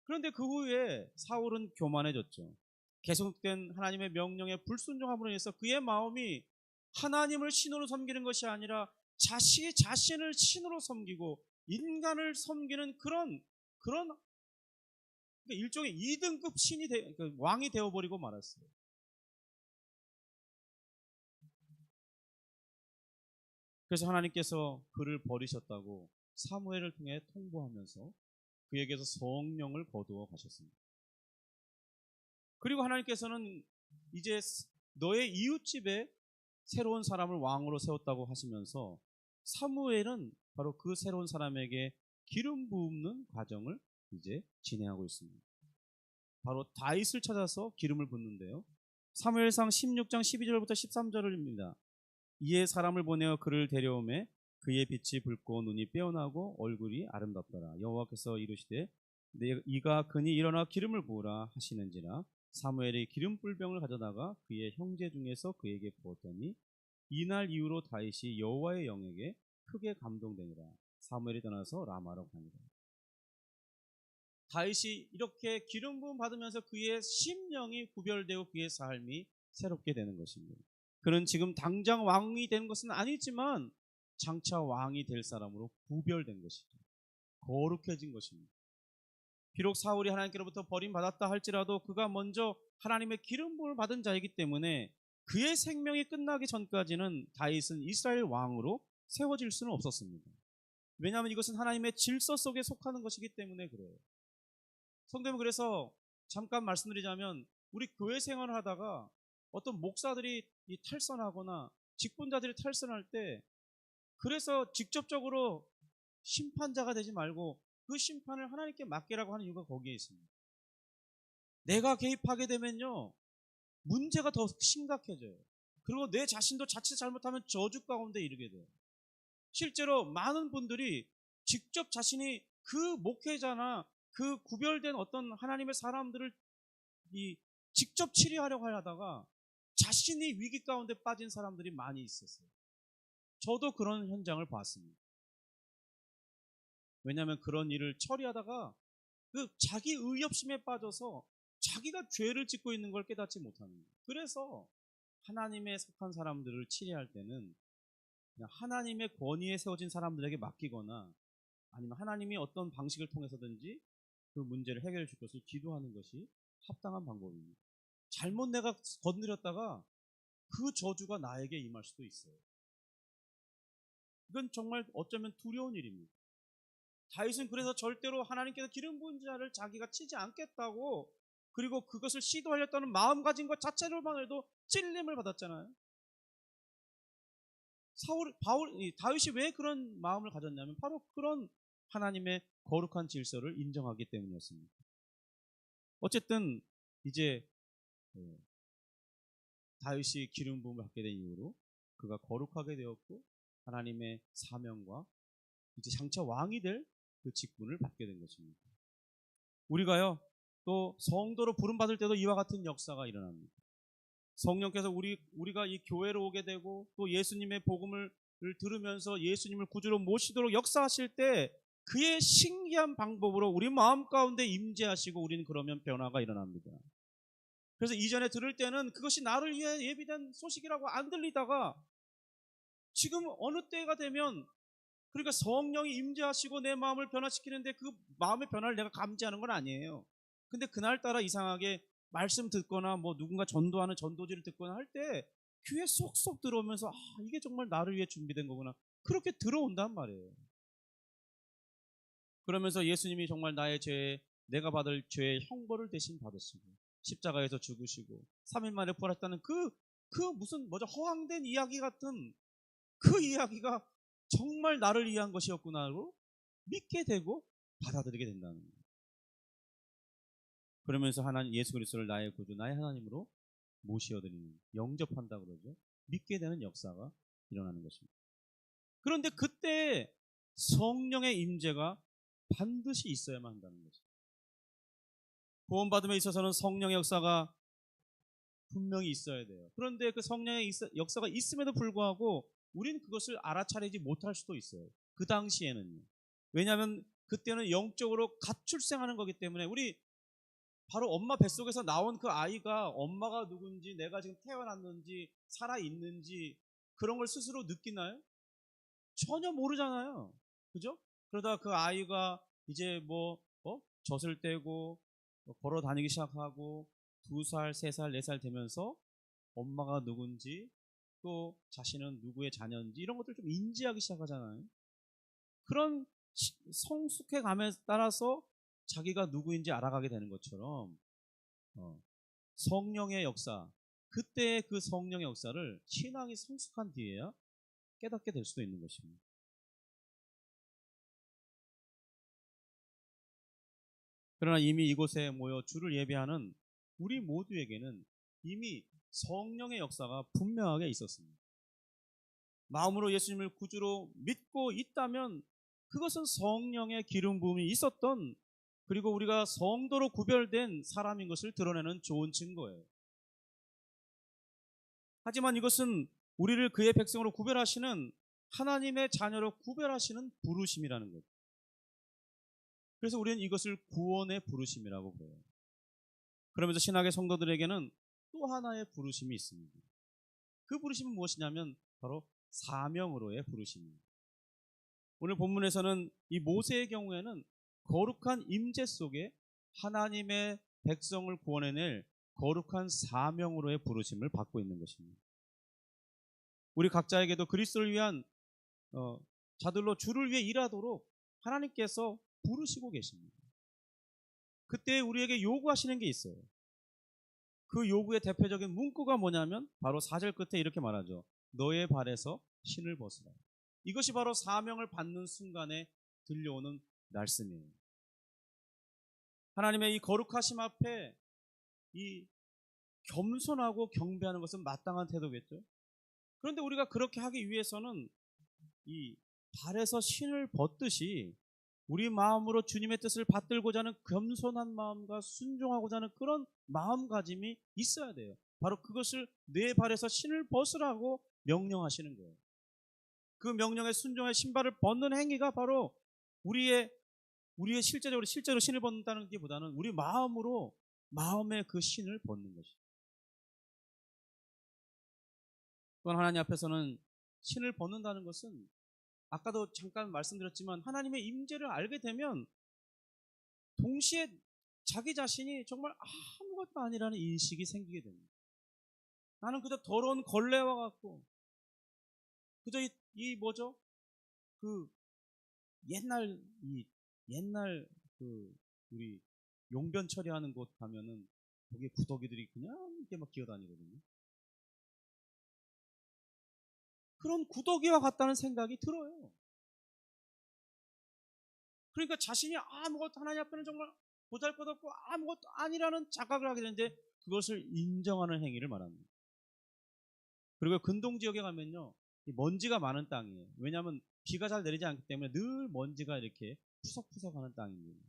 Speaker 1: 그런데 그 후에 사울은 교만해졌죠. 계속된 하나님의 명령에 불순종함으로 인해서 그의 마음이 하나님을 신으로 섬기는 것이 아니라 자신을 신으로 섬기고 인간을 섬기는 그런 일종의 2등급 신이 왕이 되어버리고 말았어요. 그래서 하나님께서 그를 버리셨다고 사무엘을 통해 통보하면서 그에게서 성령을 거두어 가셨습니다. 그리고 하나님께서는 이제 너의 이웃집에 새로운 사람을 왕으로 세웠다고 하시면서 사무엘은 바로 그 새로운 사람에게 기름 부음는 과정을 이제 진행하고 있습니다. 바로 다윗을 찾아서 기름을 붓는데요. 사무엘상 16장 12절부터 13절입니다. 이에 사람을 보내어 그를 데려오매 그의 빛이 붉고 눈이 빼어나고 얼굴이 아름답더라. 여호와께서 이르시되 이가 그니 일어나 기름을 부으라 하시는지라. 사무엘이 기름 뿔병을 가져다가 그의 형제 중에서 그에게 부었더니 이날 이후로 다윗이 여호와의 영에게 크게 감동되니라. 사무엘이 떠나서 라마로 가니라. 다윗이 이렇게 기름 부음 받으면서 그의 심령이 구별되고 그의 삶이 새롭게 되는 것입니다. 그는 지금 당장 왕이 되는 것은 아니지만 장차 왕이 될 사람으로 구별된 것이죠. 거룩해진 것입니다. 비록 사울이 하나님께로부터 버림받았다 할지라도 그가 먼저 하나님의 기름 부음을 받은 자이기 때문에 그의 생명이 끝나기 전까지는 다윗은 이스라엘 왕으로 세워질 수는 없었습니다. 왜냐하면 이것은 하나님의 질서 속에 속하는 것이기 때문에 그래요. 성도님, 그래서 잠깐 말씀드리자면 우리 교회 생활을 하다가 어떤 목사들이 탈선하거나 직분자들이 탈선할 때 그래서 직접적으로 심판자가 되지 말고 그 심판을 하나님께 맡기라고 하는 이유가 거기에 있습니다. 내가 개입하게 되면요 문제가 더 심각해져요. 그리고 내 자신도 자칫 잘못하면 저주 가운데 이르게 돼요. 실제로 많은 분들이 직접 자신이 그 목회자나 그 구별된 어떤 하나님의 사람들을 직접 치료하려고 하다가 자신이 위기 가운데 빠진 사람들이 많이 있었어요. 저도 그런 현장을 봤습니다. 왜냐하면 그런 일을 처리하다가 그 자기 의협심에 빠져서 자기가 죄를 짓고 있는 걸 깨닫지 못하는 거예요. 그래서 하나님에 속한 사람들을 치료할 때는 그냥 하나님의 권위에 세워진 사람들에게 맡기거나 아니면 하나님이 어떤 방식을 통해서든지 그 문제를 해결해 줄 것을 기도하는 것이 합당한 방법입니다. 잘못 내가 건드렸다가 그 저주가 나에게 임할 수도 있어요. 이건 정말 어쩌면 두려운 일입니다. 다윗은 그래서 절대로 하나님께서 기름 부은 자를 자기가 치지 않겠다고, 그리고 그것을 시도하렸다는 마음가짐 것 자체로만 해도 찔림을 받았잖아요. 다윗이 왜 그런 마음을 가졌냐면 바로 그런 하나님의 거룩한 질서를 인정하기 때문이었습니다. 어쨌든 이제 다윗이 기름 부음을 받게 된 이후로 그가 거룩하게 되었고 하나님의 사명과 이제 장차 왕이 될 그 직분을 받게 된 것입니다. 우리가요 또 성도로 부름 받을 때도 이와 같은 역사가 일어납니다. 성령께서 우리가 이 교회로 오게 되고 또 예수님의 복음을 들으면서 예수님을 구주로 모시도록 역사하실 때 그의 신기한 방법으로 우리 마음 가운데 임재하시고 우리는 그러면 변화가 일어납니다. 그래서 이전에 들을 때는 그것이 나를 위해 예비된 소식이라고 안 들리다가 지금 어느 때가 되면 그러니까 성령이 임재하시고 내 마음을 변화시키는데 그 마음의 변화를 내가 감지하는 건 아니에요. 근데 그날따라 이상하게 말씀 듣거나 뭐 누군가 전도하는 전도지를 듣거나 할 때 귀에 쏙쏙 들어오면서 이게 정말 나를 위해 준비된 거구나. 그렇게 들어온단 말이에요. 그러면서 예수님이 정말 나의 죄, 내가 받을 죄의 형벌을 대신 받으시고 십자가에서 죽으시고 3일 만에 부활했다는 그 무슨 허황된 이야기 같은 그 이야기가 정말 나를 위한 것이었구나로 믿게 되고 받아들이게 된다는 거예요. 그러면서 하나님 예수 그리스도를 나의 구주, 나의 하나님으로 모시어드리는, 영접한다 그러죠. 믿게 되는 역사가 일어나는 것입니다. 그런데 그때 성령의 임재가 반드시 있어야만 한다는 것입니다. 구원받음에 있어서는 성령의 역사가 분명히 있어야 돼요. 그런데 그 성령의 역사가 있음에도 불구하고 우리는 그것을 알아차리지 못할 수도 있어요. 그 당시에는요. 왜냐하면 그때는 영적으로 갓출생하는 거기 때문에 우리 바로 엄마 뱃속에서 나온 그 아이가 엄마가 누군지 내가 지금 태어났는지 살아있는지 그런 걸 스스로 느끼나요? 전혀 모르잖아요. 그죠? 그러다 그 아이가 이제 젖을 떼고 걸어 다니기 시작하고 2살, 3살, 4살 되면서 엄마가 누군지 또 자신은 누구의 자녀인지 이런 것들 좀 인지하기 시작하잖아요. 그런 성숙해 감에 따라서 자기가 누구인지 알아가게 되는 것처럼 성령의 역사, 그때의 그 성령의 역사를 신앙이 성숙한 뒤에야 깨닫게 될 수도 있는 것입니다. 그러나 이미 이곳에 모여 주를 예배하는 우리 모두에게는 이미 성령의 역사가 분명하게 있었습니다. 마음으로 예수님을 구주로 믿고 있다면 그것은 성령의 기름 부음이 있었던, 그리고 우리가 성도로 구별된 사람인 것을 드러내는 좋은 증거예요. 하지만 이것은 우리를 그의 백성으로 구별하시는, 하나님의 자녀로 구별하시는 부르심이라는 것. 그래서 우리는 이것을 구원의 부르심이라고 보여요. 그러면서 신학의 성도들에게는 또 하나의 부르심이 있습니다. 그 부르심은 무엇이냐면 바로 사명으로의 부르심입니다. 오늘 본문에서는 이 모세의 경우에는 거룩한 임재 속에 하나님의 백성을 구원해낼 거룩한 사명으로의 부르심을 받고 있는 것입니다. 우리 각자에게도 그리스도를 위한 자들로 주를 위해 일하도록 하나님께서 부르시고 계십니다. 그때 우리에게 요구하시는 게 있어요. 그 요구의 대표적인 문구가 뭐냐면 바로 4절 끝에 이렇게 말하죠. 너의 발에서 신을 벗으라. 이것이 바로 사명을 받는 순간에 들려오는 말씀이에요. 하나님의 이 거룩하심 앞에 이 겸손하고 경배하는 것은 마땅한 태도겠죠. 그런데 우리가 그렇게 하기 위해서는 이 발에서 신을 벗듯이 우리 마음으로 주님의 뜻을 받들고자 하는 겸손한 마음과 순종하고자 하는 그런 마음가짐이 있어야 돼요. 바로 그것을 내 발에서 신을 벗으라고 명령하시는 거예요. 그 명령에 순종해 신발을 벗는 행위가 바로 우리의 실제로 신을 벗는다는 게보다는 우리 마음의 그 신을 벗는 것이죠. 또한 하나님 앞에서는 신을 벗는다는 것은 아까도 잠깐 말씀드렸지만 하나님의 임재를 알게 되면 동시에 자기 자신이 정말 아무것도 아니라는 인식이 생기게 됩니다. 나는 그저 더러운 걸레와 같고 그저 그 옛날 그 우리 용변 처리하는 곳 가면은 거기에 구더기들이 그냥 이렇게 막 기어다니거든요. 그런 구더기와 같다는 생각이 들어요. 그러니까 자신이 아무것도 하나님 앞에는 정말 보잘것없고 아무것도 아니라는 착각을 하게 되는데 그것을 인정하는 행위를 말합니다. 그리고 근동 지역에 가면요, 먼지가 많은 땅이에요. 왜냐하면 비가 잘 내리지 않기 때문에 늘 먼지가 이렇게 푸석푸석하는 땅입니다.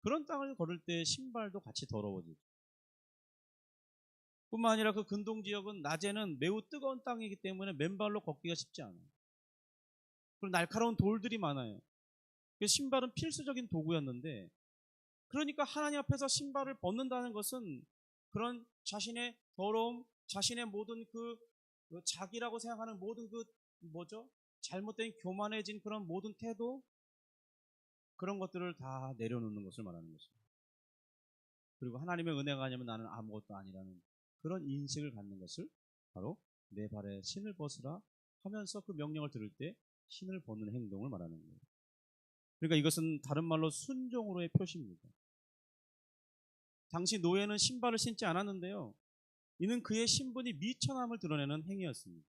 Speaker 1: 그런 땅을 걸을 때 신발도 같이 더러워지죠. 뿐만 아니라 그 근동 지역은 낮에는 매우 뜨거운 땅이기 때문에 맨발로 걷기가 쉽지 않아요. 그리고 날카로운 돌들이 많아요. 그래서 신발은 필수적인 도구였는데, 그러니까 하나님 앞에서 신발을 벗는다는 것은 그런 자신의 더러움, 자신의 모든 자기라고 생각하는 모든 잘못된 교만해진 그런 모든 태도, 그런 것들을 다 내려놓는 것을 말하는 것입니다. 그리고 하나님의 은혜가 아니면 나는 아무것도 아니라는 그런 인식을 갖는 것을 바로 내 발에 신을 벗으라 하면서 그 명령을 들을 때 신을 벗는 행동을 말하는 거예요. 그러니까 이것은 다른 말로 순종으로의 표시입니다. 당시 노예는 신발을 신지 않았는데요, 이는 그의 신분이 미천함을 드러내는 행위였습니다.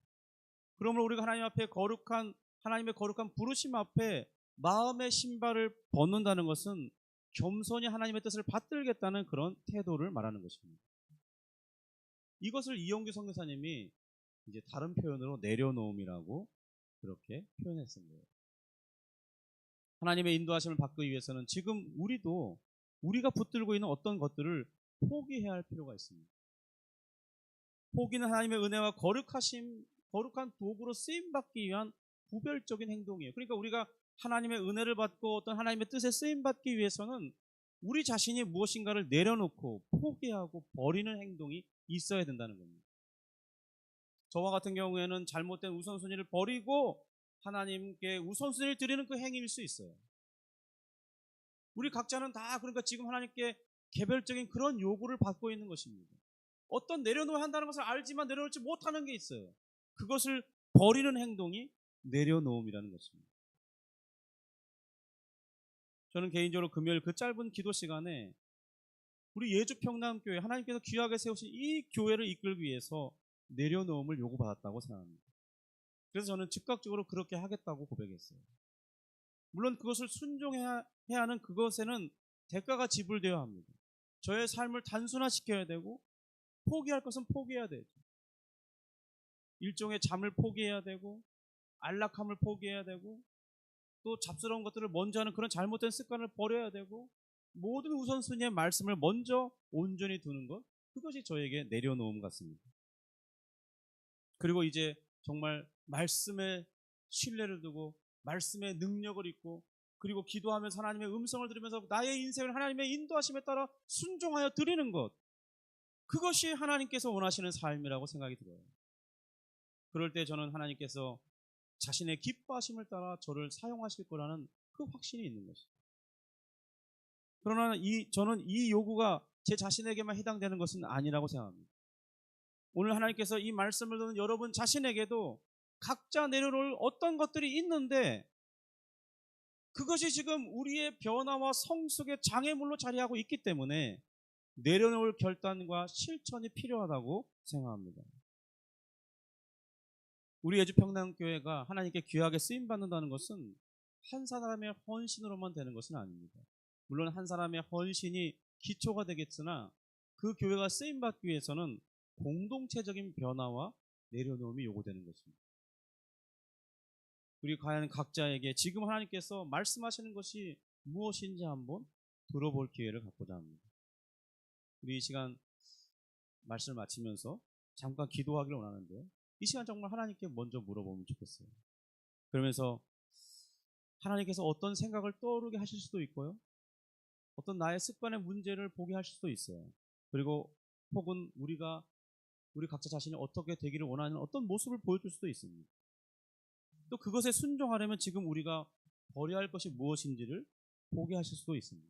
Speaker 1: 그러므로 우리가 하나님의 거룩한 부르심 앞에 마음의 신발을 벗는다는 것은 겸손히 하나님의 뜻을 받들겠다는 그런 태도를 말하는 것입니다. 이것을 이용규 선교사님이 이제 다른 표현으로 내려놓음이라고 그렇게 표현했습니다. 하나님의 인도하심을 받기 위해서는 지금 우리가 붙들고 있는 어떤 것들을 포기해야 할 필요가 있습니다. 포기는 하나님의 은혜와 거룩한 도구로 쓰임받기 위한 구별적인 행동이에요. 그러니까 우리가 하나님의 은혜를 받고 어떤 하나님의 뜻에 쓰임받기 위해서는 우리 자신이 무엇인가를 내려놓고 포기하고 버리는 행동이 있어야 된다는 겁니다. 저와 같은 경우에는 잘못된 우선순위를 버리고 하나님께 우선순위를 드리는 그 행위일 수 있어요. 우리 각자는 다 그러니까 지금 하나님께 개별적인 그런 요구를 받고 있는 것입니다. 어떤 내려놓아야 한다는 것을 알지만 내려놓지 못하는 게 있어요. 그것을 버리는 행동이 내려놓음이라는 것입니다. 저는 개인적으로 금요일 그 짧은 기도 시간에 우리 예주평남교회 하나님께서 귀하게 세우신 이 교회를 이끌기 위해서 내려놓음을 요구받았다고 생각합니다. 그래서 저는 즉각적으로 그렇게 하겠다고 고백했어요. 물론 그것을 순종해야 하는 그것에는 대가가 지불되어야 합니다. 저의 삶을 단순화시켜야 되고 포기할 것은 포기해야 되죠. 일종의 잠을 포기해야 되고 안락함을 포기해야 되고 또 잡스러운 것들을 먼저 하는 그런 잘못된 습관을 버려야 되고 모든 우선순위의 말씀을 먼저 온전히 두는 것, 그것이 저에게 내려놓음 같습니다. 그리고 이제 정말 말씀에 신뢰를 두고 말씀의 능력을 입고 그리고 기도하면서 하나님의 음성을 들으면서 나의 인생을 하나님의 인도하심에 따라 순종하여 드리는 것, 그것이 하나님께서 원하시는 삶이라고 생각이 들어요. 그럴 때 저는 하나님께서 자신의 기뻐하심을 따라 저를 사용하실 거라는 그 확신이 있는 것입니다. 그러나 저는 이 요구가 제 자신에게만 해당되는 것은 아니라고 생각합니다. 오늘 하나님께서 이 말씀을 듣는 여러분 자신에게도 각자 내려놓을 어떤 것들이 있는데 그것이 지금 우리의 변화와 성숙의 장애물로 자리하고 있기 때문에 내려놓을 결단과 실천이 필요하다고 생각합니다. 우리 예주평남교회가 하나님께 귀하게 쓰임받는다는 것은 한 사람의 헌신으로만 되는 것은 아닙니다. 물론 한 사람의 헌신이 기초가 되겠으나 그 교회가 쓰임받기 위해서는 공동체적인 변화와 내려놓음이 요구되는 것입니다. 우리 과연 각자에게 지금 하나님께서 말씀하시는 것이 무엇인지 한번 들어볼 기회를 갖고자 합니다. 우리 이 시간 말씀을 마치면서 잠깐 기도하기를 원하는데요. 이 시간 정말 하나님께 먼저 물어보면 좋겠어요. 그러면서 하나님께서 어떤 생각을 떠오르게 하실 수도 있고요. 어떤 나의 습관의 문제를 보게 하실 수도 있어요. 그리고 혹은 우리 각자 자신이 어떻게 되기를 원하는 어떤 모습을 보여줄 수도 있습니다. 또 그것에 순종하려면 지금 우리가 버려야 할 것이 무엇인지를 보게 하실 수도 있습니다.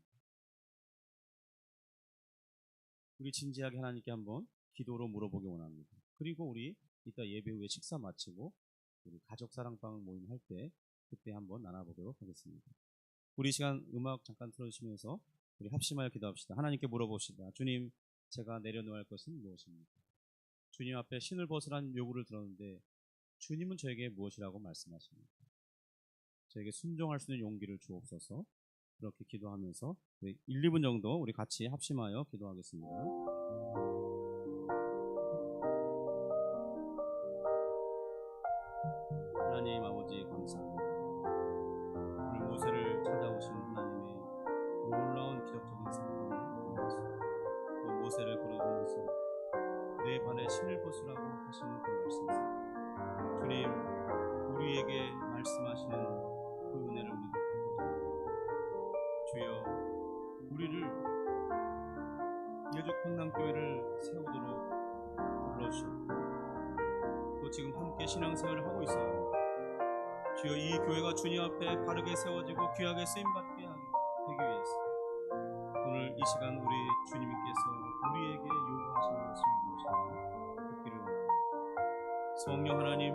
Speaker 1: 우리 진지하게 하나님께 한번 기도로 물어보기 원합니다. 그리고 우리 이따 예배 후에 식사 마치고 우리 가족 사랑방 모임 할 때 그때 한번 나눠보도록 하겠습니다. 우리 시간 음악 잠깐 틀어주시면서 우리 합심하여 기도합시다. 하나님께 물어봅시다. 주님, 제가 내려놓을 것은 무엇입니까? 주님 앞에 신을 벗으라는 요구를 들었는데 주님은 저에게 무엇이라고 말씀하십니까? 저에게 순종할 수 있는 용기를 주옵소서. 그렇게 기도하면서 1, 2분 정도 우리 같이 합심하여 기도하겠습니다. 하나님 아버지 감사합니다. 오늘 모세를 찾아오신 하나님의 놀라운 기적적인 사건을 보면서 또 모세를 부르면서 내 발에 신을 벗으라고 하시는 그 말씀에서 주님, 우리에게 말씀하시는 그 은혜를 우리가 받고자 합니다. 주여, 우리를 예주평남교회를 세우도록 불러주셨고 또 지금 함께 신앙생활을 하고 있어요. 주여, 이 교회가 주님 앞에 바르게 세워지고 귀하게 쓰임받게 되기 위해서 오늘 이 시간 우리 주님께서 우리에게 요구하시는 것은 무엇인지 듣기를 원합니다. 성령 하나님,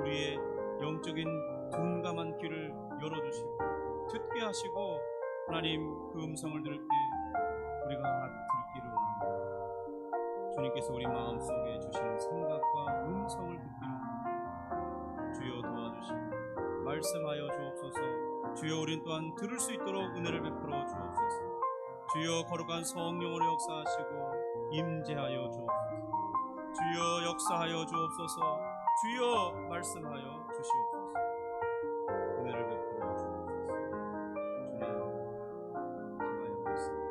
Speaker 1: 우리의 영적인 둔감한 귀를 열어주시고 듣게 하시고 하나님 그 음성을 들을 때 우리가 듣기를 원합니다. 주님께서 우리 마음속에 주시는 생각과 음성을 듣기를 원합니다. 주여 도와주시고 말씀하여 주옵소서. 주여, 우린 또한 들을 수 있도록 은혜를 베풀어 주옵소서. 주여, 거룩한 성령으로 역사하시고 임재하여 주옵소서. 주여, 역사하여 주옵소서. 주여, 말씀하여 주시옵소서. 은혜를 베풀어 주옵소서. 주님, 제가 여기 있습니다.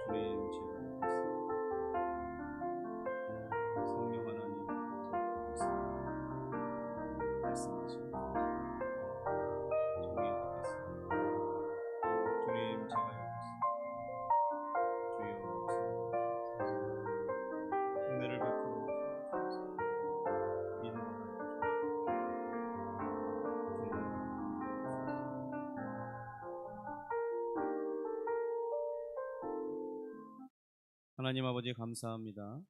Speaker 1: 주님, 제가 여기 있습니다. 성령 하나님, 제가 여기 있습니다. 말씀하시옵소서. 정리해 듣겠습니다. 주님, 제가 여기 있습니다. 주여, 역사하여 주옵소서. 은혜를 베풀어 주옵소서. 인도하여 하나님 아버지 감사합니다.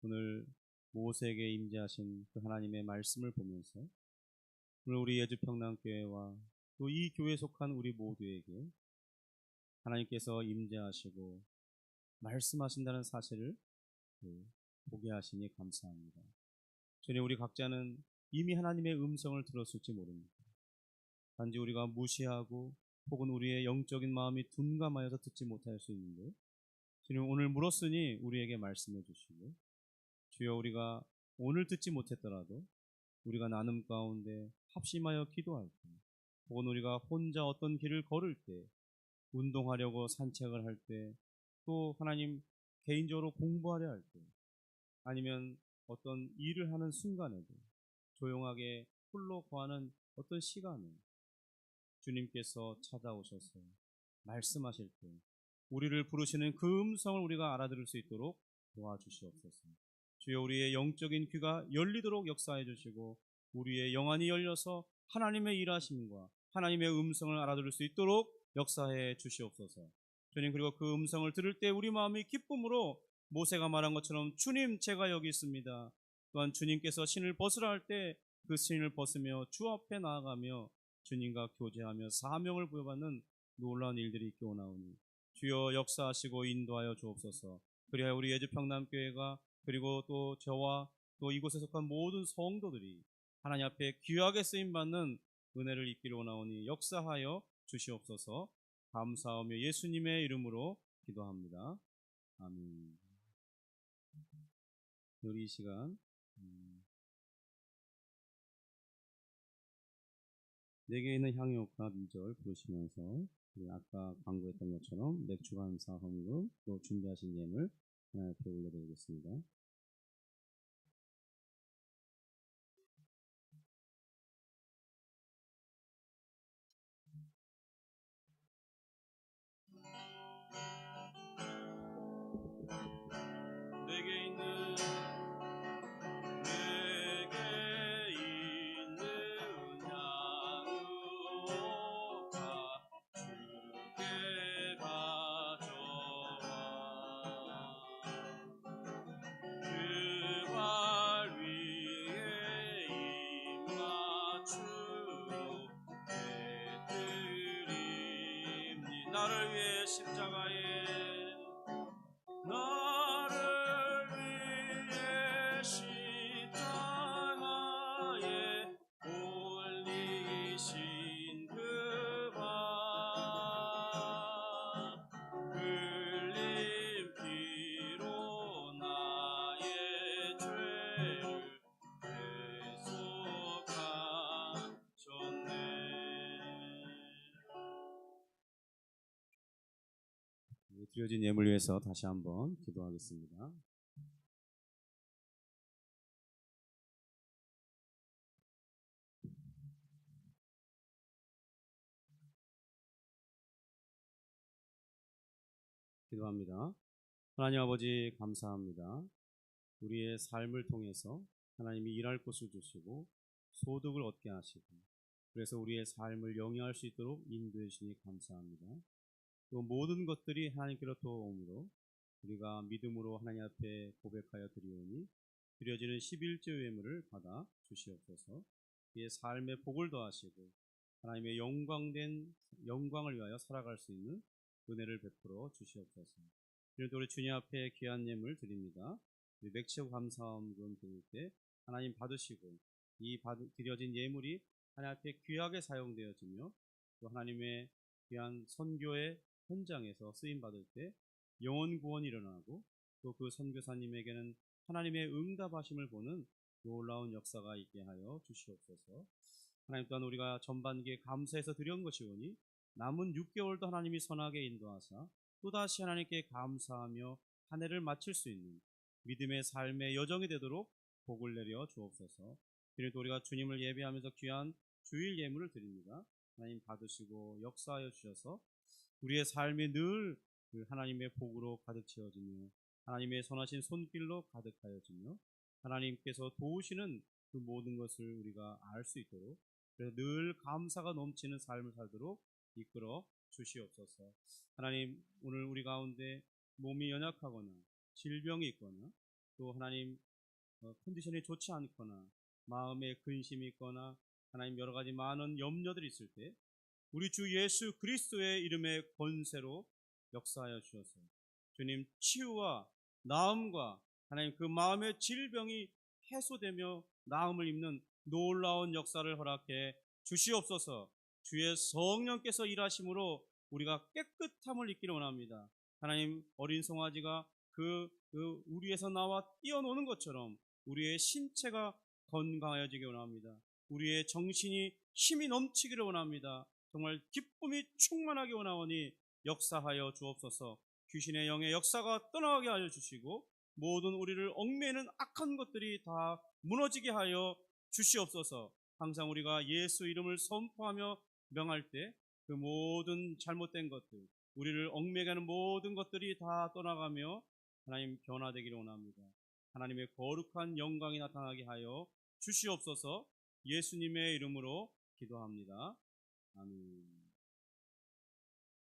Speaker 1: 오늘 모세에게 임재하신 그 하나님의 말씀을 보면서 오늘 우리 예주평남교회와 또 이 교회에 속한 우리 모두에게 하나님께서 임재하시고 말씀하신다는 사실을 보게 하시니 감사합니다. 주님, 우리 각자는 이미 하나님의 음성을 들었을지 모릅니다. 단지 우리가 무시하고 혹은 우리의 영적인 마음이 둔감하여서 듣지 못할 수 있는데, 주님, 오늘 물었으니 우리에게 말씀해 주시고, 주여, 우리가 오늘 듣지 못했더라도 우리가 나눔 가운데 합심하여 기도할 때, 혹은 우리가 혼자 어떤 길을 걸을 때, 운동하려고 산책을 할 때, 또 하나님 개인적으로 공부하려 할 때, 아니면 어떤 일을 하는 순간에도 조용하게 홀로 거하는 어떤 시간에 주님께서 찾아오셔서 말씀하실 때 우리를 부르시는 그 음성을 우리가 알아들을 수 있도록 도와주시옵소서. 주여, 우리의 영적인 귀가 열리도록 역사해 주시고 우리의 영안이 열려서 하나님의 일하심과 하나님의 음성을 알아들을 수 있도록 역사해 주시옵소서. 주님, 그리고 그 음성을 들을 때 우리 마음이 기쁨으로 모세가 말한 것처럼 주님, 제가 여기 있습니다. 또한 주님께서 신을 벗으라 할 때 그 신을 벗으며 주 앞에 나아가며 주님과 교제하며 사명을 부여받는 놀라운 일들이 있게 오나오니 주여, 역사하시고 인도하여 주옵소서. 그리하여 우리 예주평남교회가, 그리고 또 저와 또 이곳에 속한 모든 성도들이 하나님 앞에 귀하게 쓰임받는 은혜를 입기를 원하오니 역사하여 주시옵소서. 감사하며 예수님의 이름으로 기도합니다. 아멘. 우리 이 시간 내게 있는 향유옥합 2절 부르시면서 우리 아까 광고했던 것처럼 맥주 감사 헌금 또 준비하신 예물 하나 옆에 올려드리겠습니다. 내게 있는 향유옥합 주께 가져와 그 발 위에 입 맞추고 내드립니 나를 위해 십자가에 나를 위해 십자가에 올리신 그 발 흘린 피로 나의 죄를 대속하셨네. 드려진 예물 위해서 다시 한번 기도하겠습니다. 기도합니다. 하나님 아버지, 감사합니다. 우리의 삶을 통해서 하나님이 일할 곳을 주시고 소득을 얻게 하시고 그래서 우리의 삶을 영위할 수 있도록 인도해 주시니 감사합니다. 또 모든 것들이 하나님께로부터 오므로 우리가 믿음으로 하나님 앞에 고백하여 드리오니 드려지는 11조 예물을 받아 주시옵소서. 그의 삶에 복을 더하시고 하나님의 영광을 위하여 살아갈 수 있는 은혜를 베풀어 주시옵소서. 이런 우리 주님 앞에 귀한 예물 드립니다. 우리 맥주 감사헌금 드릴 때 하나님 받으시고 이 드려진 예물이 하나님 앞에 귀하게 사용되어지며 또 하나님의 귀한 선교의 현장에서 쓰임 받을 때 영혼 구원이 일어나고 또 그 선교사님에게는 하나님의 응답하심을 보는 놀라운 역사가 있게 하여 주시옵소서. 하나님, 또한 우리가 전반기에 감사해서 드려온 것이오니 남은 6개월도 하나님이 선하게 인도하사 또다시 하나님께 감사하며 한 해를 마칠 수 있는 믿음의 삶의 여정이 되도록 복을 내려 주옵소서. 그리고 우리가 주님을 예배하면서 귀한 주일 예물을 드립니다. 하나님 받으시고 역사하여 주셔서 우리의 삶이 늘 하나님의 복으로 가득 채워지며 하나님의 선하신 손길로 가득하여지며 하나님께서 도우시는 그 모든 것을 우리가 알 수 있도록, 그래서 늘 감사가 넘치는 삶을 살도록 이끌어 주시옵소서. 하나님, 오늘 우리 가운데 몸이 연약하거나 질병이 있거나 또 하나님 컨디션이 좋지 않거나 마음에 근심이 있거나 하나님 여러 가지 많은 염려들이 있을 때 우리 주 예수 그리스도의 이름의 권세로 역사하여 주셔서 주님 치유와 나음과 하나님 그 마음의 질병이 해소되며 나음을 입는 놀라운 역사를 허락해 주시옵소서. 주의 성령께서 일하심으로 우리가 깨끗함을 입기를 원합니다. 하나님, 어린 송아지가 그 우리에서 나와 뛰어노는 것처럼 우리의 신체가 건강해지기 원합니다. 우리의 정신이 힘이 넘치기를 원합니다. 정말 기쁨이 충만하게 원하오니 역사하여 주옵소서. 귀신의 영의 역사가 떠나가게 하여 주시고 모든 우리를 얽매이는 악한 것들이 다 무너지게 하여 주시옵소서. 항상 우리가 예수 이름을 선포하며 명할 때 그 모든 잘못된 것들, 우리를 얽매게 하는 모든 것들이 다 떠나가며 하나님 변화되기를 원합니다. 하나님의 거룩한 영광이 나타나게 하여 주시옵소서. 예수님의 이름으로 기도합니다. 아멘.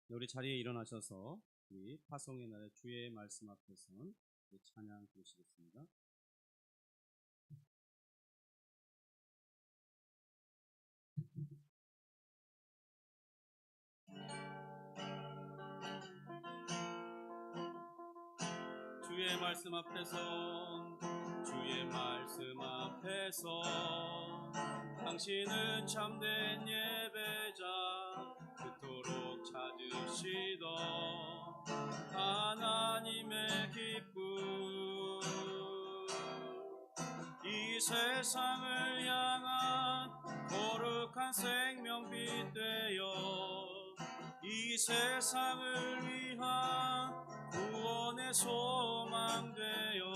Speaker 1: 우리 자리에 일어나셔서 우리 파송의 날에 주의 말씀 앞에서 찬양 드리시겠습니다. 주의 말씀 앞에서 주의 말씀 앞에서 당신은 참된 예배자 그토록 찾으시던 하나님의 기쁨 이 세상을 향한 거룩한 생명빛 되어 이 세상을 위한 구원의 소망 되어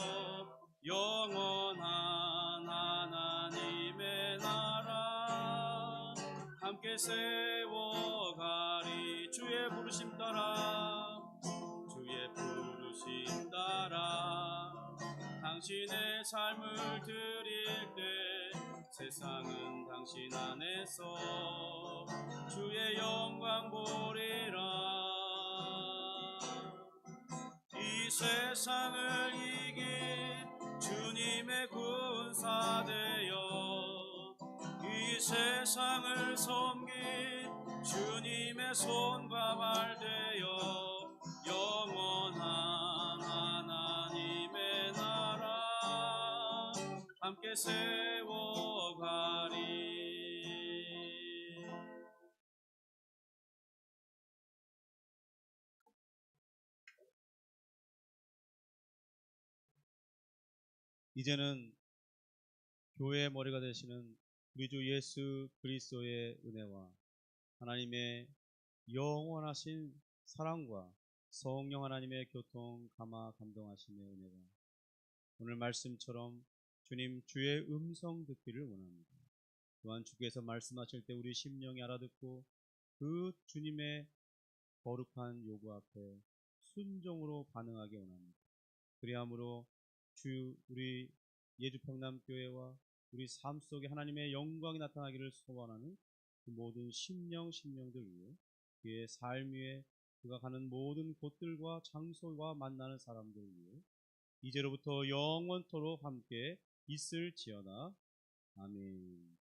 Speaker 1: 영원한 하나님의 나라 함께 세워가리. 주의 부르심 따라 주의 부르심 따라 당신의 삶을 드릴 때 세상은 당신 안에서 주의 영광 보리라. 이 세상을 이긴 주님의 군사 되어 이 세상을 섬긴 주님의 손과 발 되어 영원한 하나님의 나라 함께 세워가리. 이제는 교회의 머리가 되시는 우리 주 예수 그리스도의 은혜와 하나님의 영원하신 사랑과 성령 하나님의 교통, 감화, 감동하심의 은혜가 오늘 말씀처럼 주님 주의 음성 듣기를 원합니다. 또한 주께서 말씀하실 때 우리 심령이 알아듣고 그 주님의 거룩한 요구 앞에 순종으로 반응하기 원합니다. 그리함으로 우리 예주평남교회와 우리 삶 속에 하나님의 영광이 나타나기를 소원하는 그 모든 심령들 위해 그의 삶 위에 그가 가는 모든 곳들과 장소와 만나는 사람들 위해 이제로부터 영원토록 함께 있을지어다. 아멘.